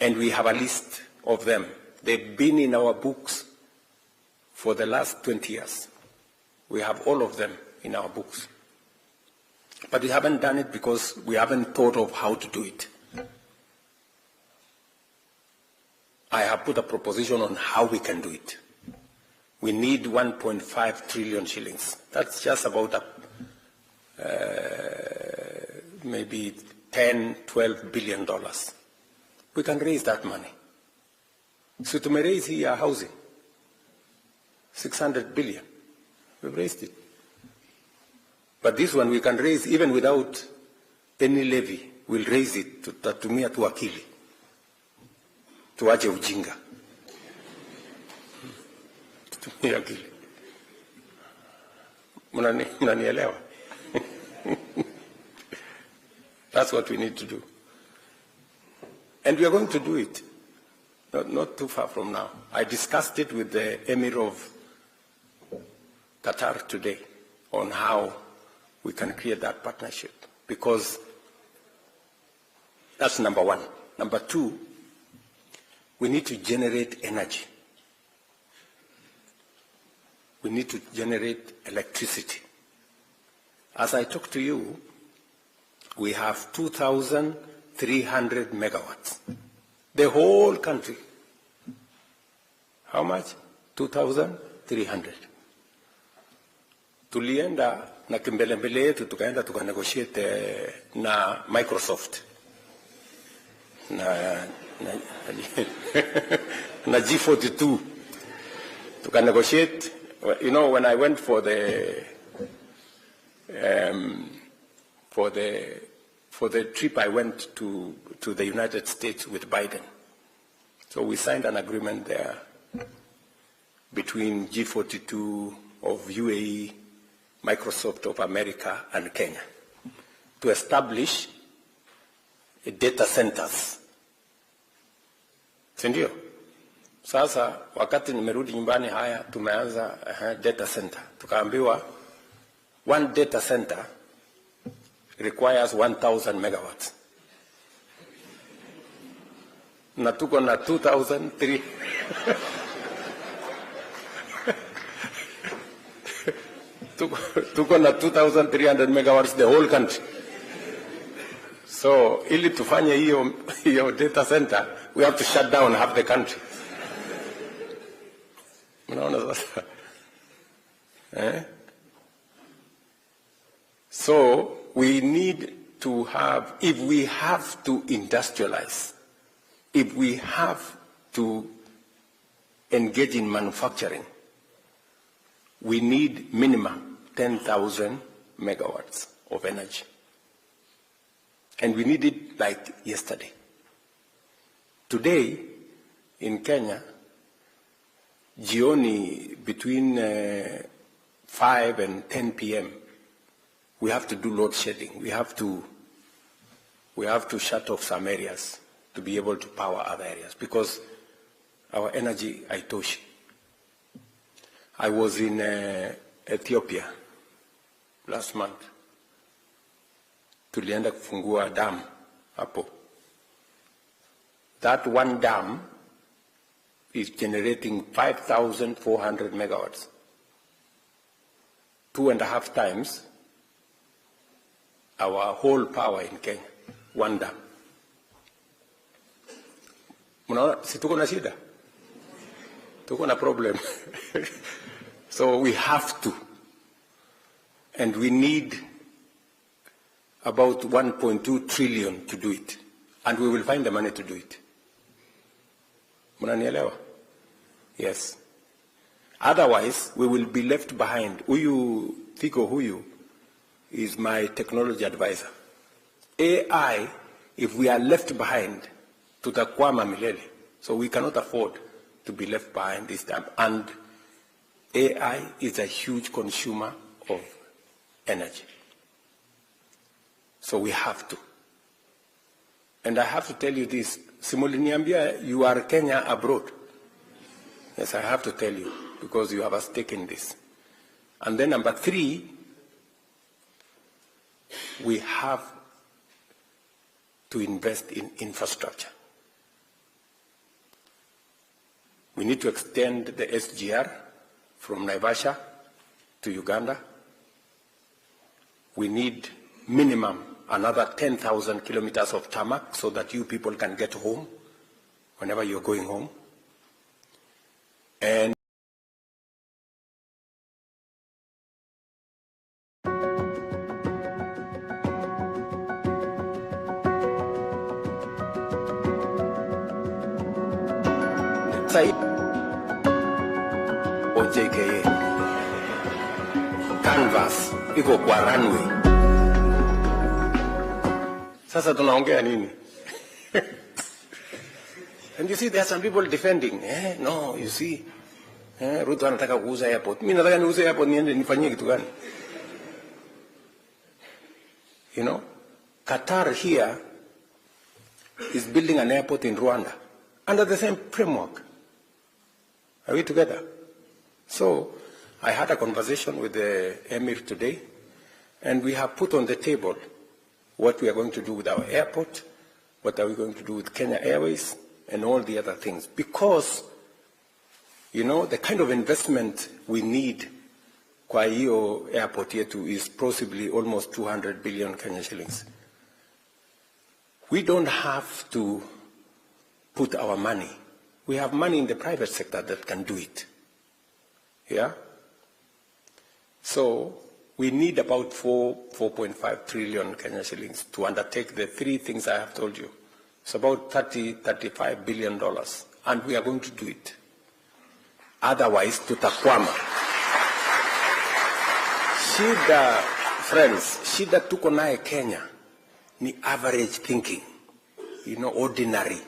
and we have a list of them. They've been in our books for the last 20 years. We have all of them in our books. But we haven't done it because we haven't thought of how to do it. I have put a proposition on how we can do it. We need 1.5 trillion shillings. That's just about maybe $10, $12 billion. We can raise that money. So to raise here housing, 600 billion. We've raised it. But this one we can raise even without any levy. We'll raise it to tatumia tu akili. Tuache ujinga. Tutumia akili. Mnanielewa? That's what we need to do. And we are going to do it. Not too far from now. I discussed it with the Emir of Qatar today on how we can create that partnership, because that's number one. Number two, we need to generate energy. We need to generate electricity. As I talk to you, we have 2,300 megawatts. The whole country. How much? 2,300. Tulienda na kimbelembele yetu tukaenda tukanegotiate na Microsoft na G42 tukanegotiate. You know, when I went for the trip, I went to the United States with Biden. So we signed an agreement there between G42 of UAE, Microsoft of America, and Kenya to establish data centers. Sindio? Sasa wakati nimerudi nyumbani haya tumeanza data center. Tukaambiwa one data center requires 1,000 megawatts. Na tuko na 2,300. Tuko na 2,300 megawatts the whole country. So ili tufanye hiyo data center, we have to shut down half the country. Unaona sasa? So we need to have, if we have to industrialize, if we have to engage in manufacturing, we need minimum 10,000 megawatts of energy. And we need it like yesterday. Today, in Kenya, jioni between 5 and 10 p.m., we have to do load shedding. We have to shut off some areas to be able to power other areas because our energy haitoshi. I was in Ethiopia last month. Tulienda kufungua dam hapo. That one dam is generating 5,400 megawatts. 2.5 times our whole power in Kenya. One dam. Mnaona si tuko na shida? Tuko na problem. So we have to. And we need about 1.2 trillion to do it. And we will find the money to do it. Mnanielewa? Yes. Otherwise, we will be left behind. Huyu Thiko huyu is my technology advisor. AI, if we are left behind, tutakwama milele. So we cannot afford to be left behind this time. And AI is a huge consumer of energy. So we have to. And I have to tell you this, Simuliniambia, you are Kenya abroad. Yes, I have to tell you, because you have a stake in this. And then number 3, we have to invest in infrastructure. We need to extend the SGR from Naivasha to Uganda. We need minimum another 10,000 kilometers of tarmac so that you people can get home whenever you're going home. And OJKA canvas iko kwa runway. Sasa tunaongea nini? And you see, there are some people defending. No, you see, Ruto anataka kuuza airport. Mimi nataka niuze airport niende nifanyie kitu gani? You know, Qatar here is building an airport in Rwanda under the same framework. Are we together? So I had a conversation with the Emir today, and we have put on the table what we are going to do with our airport, what are we going to do with Kenya Airways, and all the other things. Because, you know, the kind of investment we need kwa hiyo airport yetu is possibly almost 200 billion Kenya shillings. We don't have to put our money. We have money in the private sector that can do it. Yeah? So we need about 4.5 trillion Kenya shillings to undertake the 3 things I have told you. It's about $35 billion, and we are going to do it. Otherwise, tutakwama. Shida, friends, shida tuko nae Kenya ni average thinking, you know, ordinary,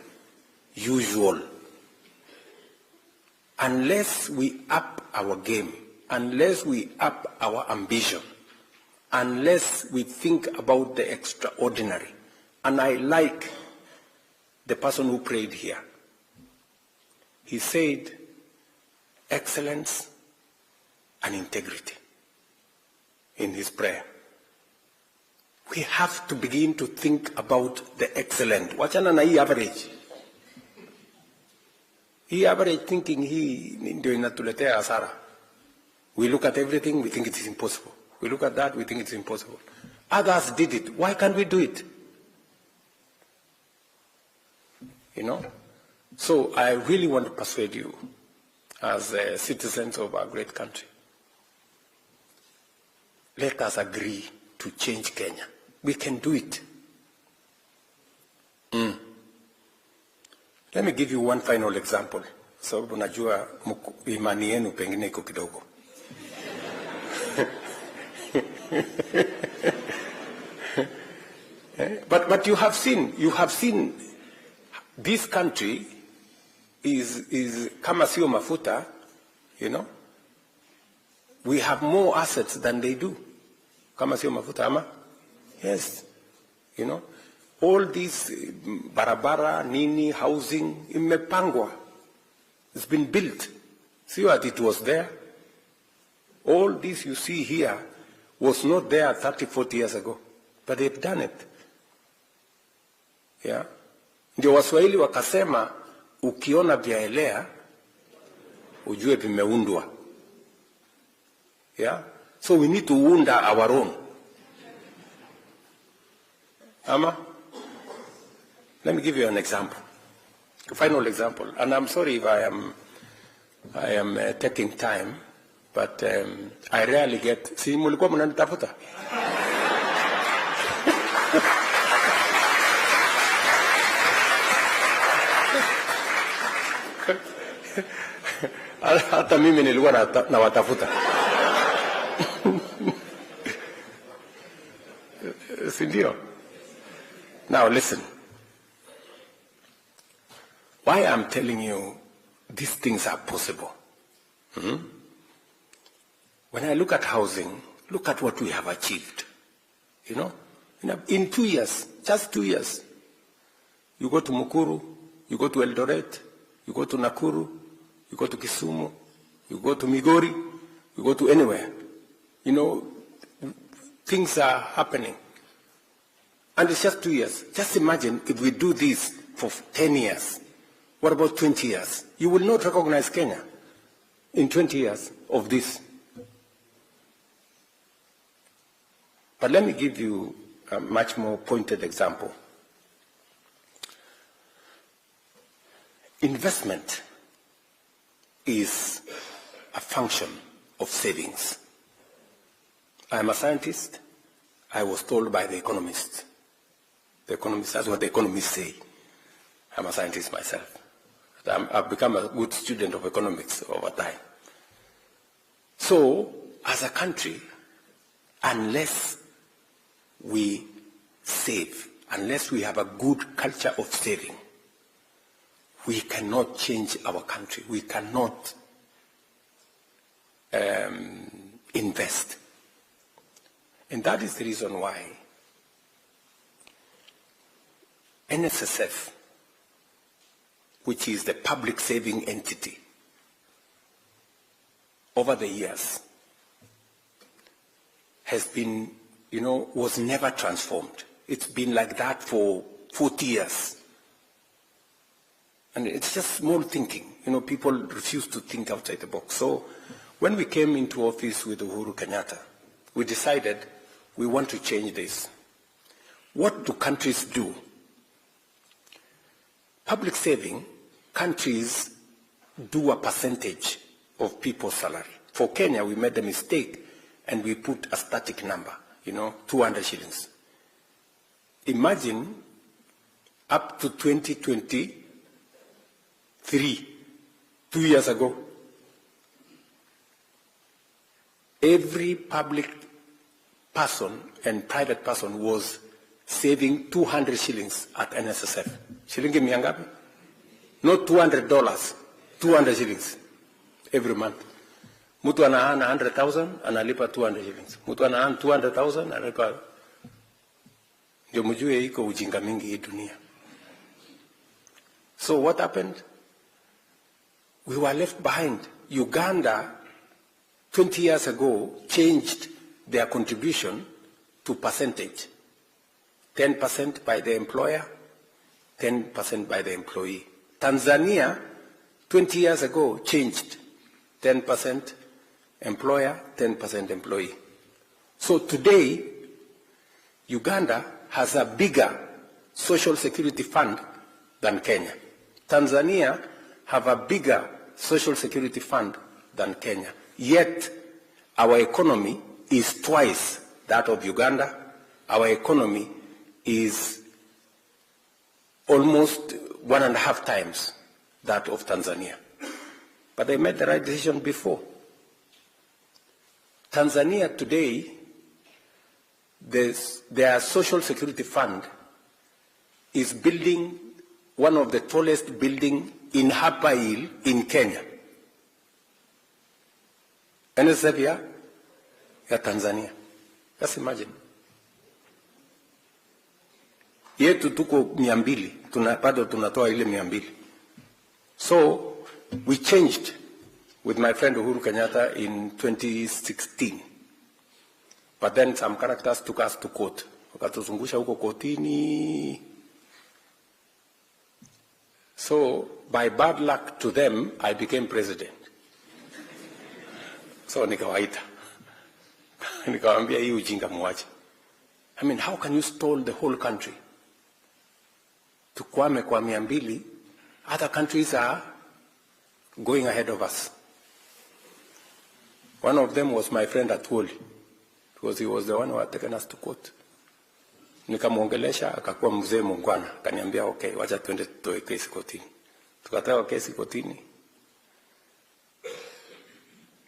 usual. Unless we up our game, unless we up our ambition, unless we think about the extraordinary. And I like the person who prayed here. He said, excellence and integrity in his prayer. We have to begin to think about the excellent. Wachana na hii average. Hii average thinking hii ndio inatuletea hasara. We look at everything, we think it is impossible. We look at that, we think it's impossible. Others did it. Why can't we do it? You know? So I really want to persuade you as citizens of our great country. Let us agree to change Kenya. We can do it. Let me give you one final example. Sababu najua imani yenu pengine iko kidogo. But you have seen this country is kama sio mafuta, you know. We have more assets than they do. Kama sio mafuta ama? Yes. You know, all these barabara, nini, housing, imepangwa. It's been built. See what it was there? All this you see here was not there 30, 40 years ago. But they've done it. Yeah. Ndio Waswahili wakasema, ukiona vyaelea, ujue vimeundwa. Yeah. So we need to unda our own. Ama? Let me give you an example. A final example. And I'm sorry if I am taking time, but I rarely get... Si mulikuwa mnanitafuta? Hata mimi nilikuwa na watafuta. Sindio? Now listen. Why I'm telling you these things are possible. When I look at housing, look at what we have achieved. You know, in 2 years, just 2 years, you go to Mukuru, you go to Eldoret, you go to Nakuru, you go to Kisumu, you go to Migori, you go to anywhere. You know, things are happening. And it's just 2 years. Just imagine if we do this for 10 years. What about 20 years? You will not recognize Kenya in 20 years of this. But let me give you a much more pointed example. Investment is a function of savings. I'm a scientist. I was told by the economists. The economists, that's what the economists say. I'm a scientist myself. I've become a good student of economics over time. So, as a country, unless we save, unless we have a good culture of saving, we cannot change our country. We cannot invest. And that is the reason why NSSF, which is the public saving entity, over the years has been, was never transformed. It's been like that for 40 years. And it's just small thinking. People refuse to think outside the box. So when we came into office with Uhuru Kenyatta, we decided we want to change this. What do countries do? Public saving, countries do a percentage of people's salary. For Kenya, we made a mistake and we put a static number, 200 shillings. Imagine up to 2023, 2 years ago, every public person and private person was saving 200 shillings at NSSF. Shilingi mia ngapi? Not $200, 200 shillings every month. Mtu anaana 100,000, analipa 200 shillings. Mtu anaana 200,000, analipa. Ndio mjue iko ujinga mingi hii dunia. So what happened? We were left behind. Uganda, 20 years ago, changed their contribution to percentage. 10% by the employer, 10% by the employee. Tanzania, 20 years ago, changed 10% employer, 10% employee. So today, Uganda has a bigger social security fund than Kenya. Tanzania have a bigger social security fund than Kenya. Yet, our economy is twice that of Uganda. Our economy is almost 1.5 times that of Tanzania. But they made the right decision before. Tanzania today, their social security fund is building one of the tallest buildings in Hapa Hill in Kenya. NSF ya Tanzania. Just imagine. Yetu tuko 200, bado tunatoa ile 200. So we changed with my friend Uhuru Kenyatta in 2016. But then some characters took us to court. Wakatuzungusha huko kotini. So by bad luck to them, I became president. So nikawaita. Nikawambia hii ujinga muache. I mean, how can you stall the whole country? Tukwame kwa 200, other countries are going ahead of us. One of them was my friend Atwoli, because he was the one who had taken us to court. Nikamwongelesha, akakuwa mzee mungwana, akaniambia okay, wacha tuende tutoe kesi kotini. Tukatoa kesi kotini.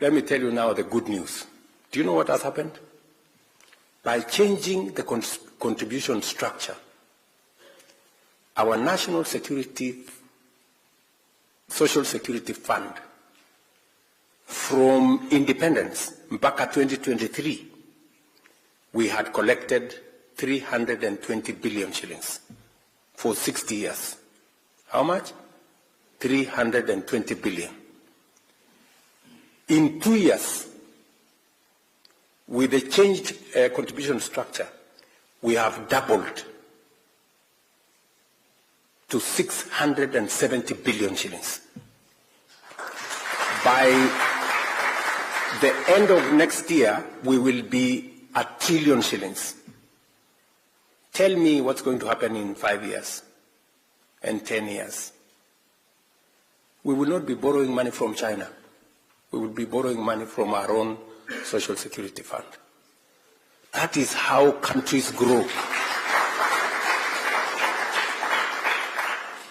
let me tell you now the good news. Do you know what has happened? By changing the contribution structure, our national security, social security fund, from independence back at 2023, we had collected 320 billion shillings for 60 years. How much? 320 billion. In 2 years, with the changed contribution structure, we have doubled to 670 billion shillings. By the end of next year, we will be a trillion shillings. Tell me what's going to happen in 5 years and 10 years. We will not be borrowing money from China. We will be borrowing money from our own social security fund. That is how countries grow.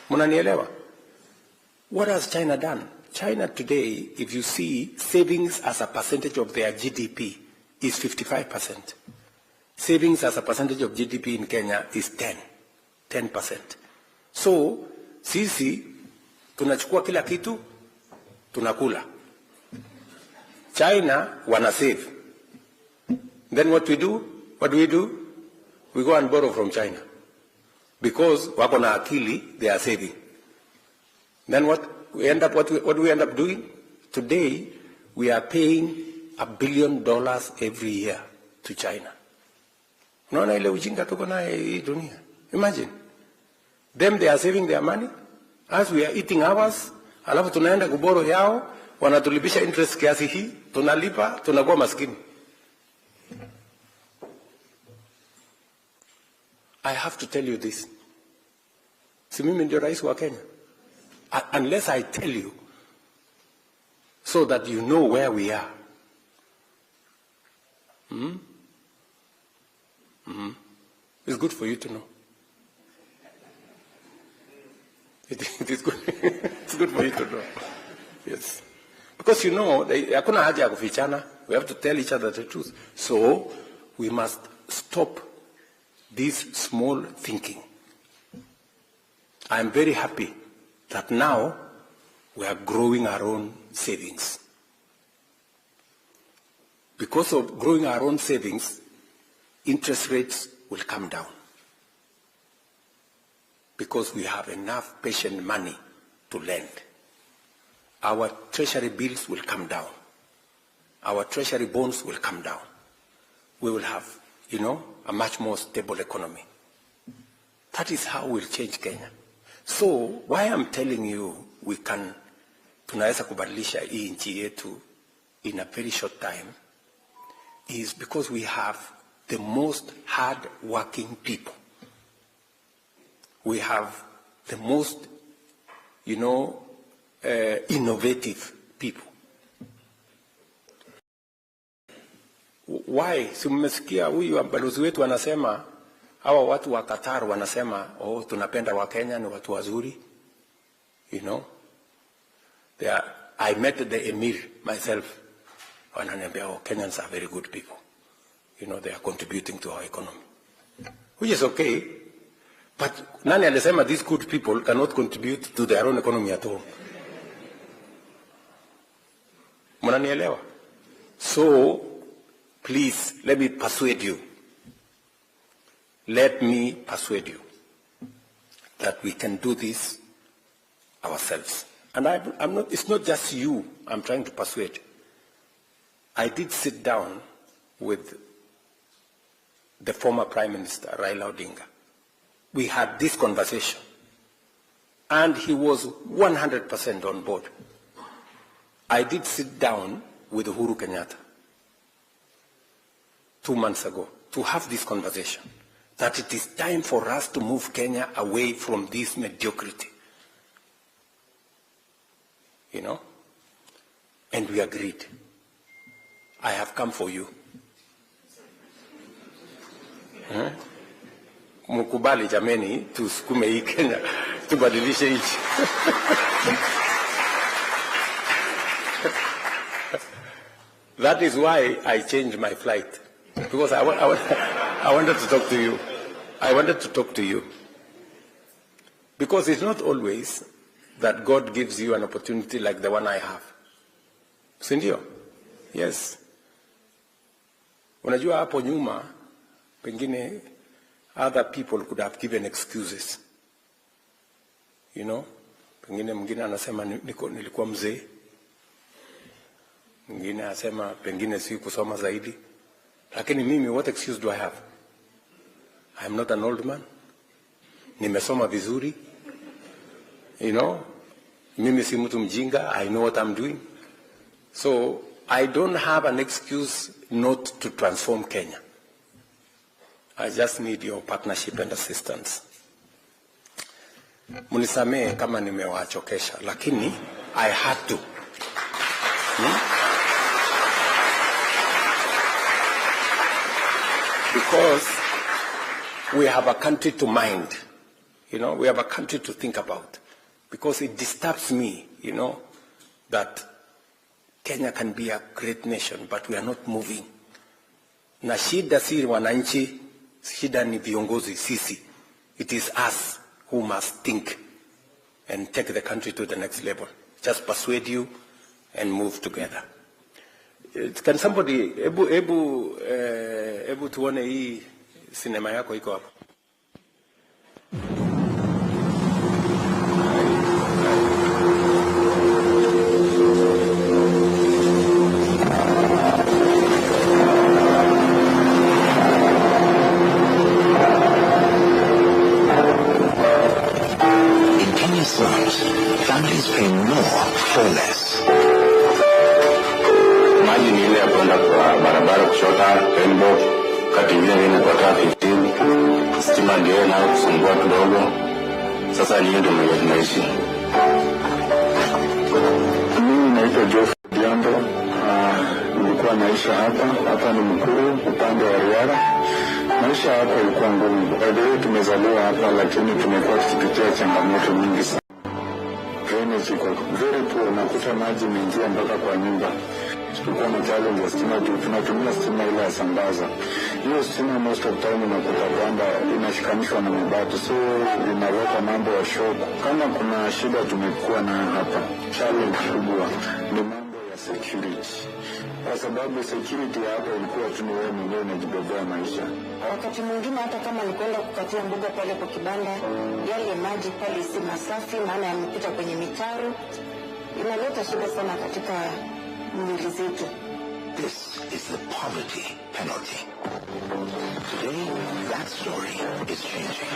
Munanielewa? What has China done? China today, if you see, savings as a percentage of their GDP is 55%. Savings as a percentage of GDP in Kenya is 10%. So, sisi, tunachukua kila kitu, tunakula. China wanna save. Then what do? We go and borrow from China. Because wako na akili, they are saving. Then what do we end up doing? Today, we are paying $1 billion every year to China. Unaona ile ujinga tuko nayo hii dunia. Imagine. Them, they are saving their money. As we are eating ours, alafu tunaenda kuboro yao, wanatulipisha interest kiasi hii, tunalipa, tunakuwa maskini. I have to tell you this. Si mimi ndio rais wa Kenya. Unless I tell you, so that you know where we are. It's good for you to know. It is good. It's good for you to know. Yes. Because you know, hakuna haja ya kufichana. We have to tell each other the truth. So, we must stop this small thinking. I am very happy that now we are growing our own savings. Because of growing our own savings, interest rates will come down. Because we have enough patient money to lend. Our treasury bills will come down. Our treasury bonds will come down. We will have, a much more stable economy. That is how we'll change Kenya. So, why I'm telling you tunaweza kubadilisha hii nchi yetu in a very short time is because we have the most hard-working people. We have the most, innovative people. Why? Si mmesikia huyu balozi wetu anasema, hawa watu wa Qatar wanasema, tunapenda wa Kenya ni watu wazuri. I met the emir myself. Wananiambia, Kenyans are very good people. They are contributing to our economy. Which is okay. But nani alisema these good people cannot contribute to their own economy at all? Mnanielewa? So, please, let me persuade you. Let me persuade you that we can do this ourselves. And it's not just you I'm trying to persuade. I did sit down with the former Prime Minister, Raila Odinga. We had this conversation. And he was 100% on board. I did sit down with Uhuru Kenyatta 2 months ago to have this conversation, that it is time for us to move Kenya away from this mediocrity. And we agreed. I have come for you. Mukubali jameni, tusukume hii Kenya, tubadilishe nchi. That is why I changed my flight, because I wanted to talk to you. I wanted to talk to you. Because it's not always that God gives you an opportunity like the one I have. Sindio? Yes. Unajua hapo nyuma, pengine other people could have given excuses. You know? Pengine mwingine anasema nilikuwa mzee. Mwingine anasema pengine si kusoma zaidi. Lakini mimi, what excuse do I have? I am not an old man. Nimesoma vizuri. You know? Mimi si mtu mjinga. I know what I'm doing. So I don't have an excuse not to transform Kenya. I just need your partnership and assistance. Munisamee kama nimewachokesha, lakini I had to. Because we have a country to mind. You know, we have a country to think about. Because it disturbs me, you know, that Kenya can be a great nation, but we are not moving. Na shida si wananchi, shida ni viongozi sisi. It is us who must think and take the country to the next level. Just persuade you and move together. Can somebody, ebu tuone hii sinema yako iko hapo. Families pay more for less. Maji ni ile ya kwenda kwa barabara kushota tembo, kati vile ni kwa traffic team, stima ndio na kusumbua kidogo. Sasa ni ndio tunaishi. Mimi naitwa Joff Diambo, nilikuwa naisha hapa ni Mkuru upande wa Riara. Maisha hapa ilikuwa ngumu. Baadaye tumezaliwa hapa, lakini tumekuwa tukipitia changamoto nyingi sana. Drainage iko very poor, unakuta maji mengia mpaka kwa nyumba. Tulikuwa na challenge ya stima, tunatumia stima ile ya sambaza. Hiyo stima most of time unakuta kwamba inashikanishwa na mabati, so inaweka mambo ya shock. Kama kuna shida tumekuwa na hapa, challenge kubwa ni mambo ya security. Kwa sababu security hapa ilikuwa tu ni wewe mwenyewe unajibebea maisha. Wakati mwingine hata kama ni kwenda kukatia mboga pale kwa kibanda, yale maji pale si masafi, maana yamepita kwenye mitaro, inaleta shida sana katika mwili zetu. This is the poverty penalty. Today, that story is changing.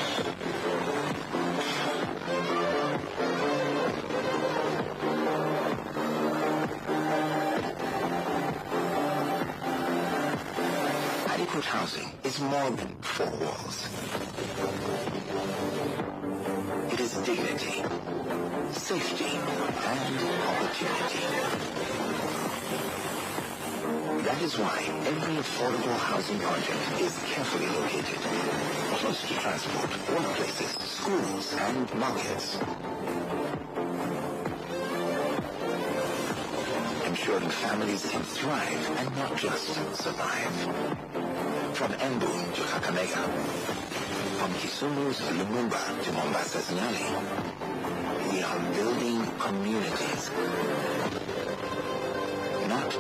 Adequate housing is more than 4 walls. It is dignity, safety, and opportunity. That is why every affordable housing project is carefully located, close to transport, workplaces, schools, and markets. Ensuring families can thrive and not just survive. From Embu to Kakamega, from Kisumu's Lumumba to Mombasa's Nyali, we are building communities, not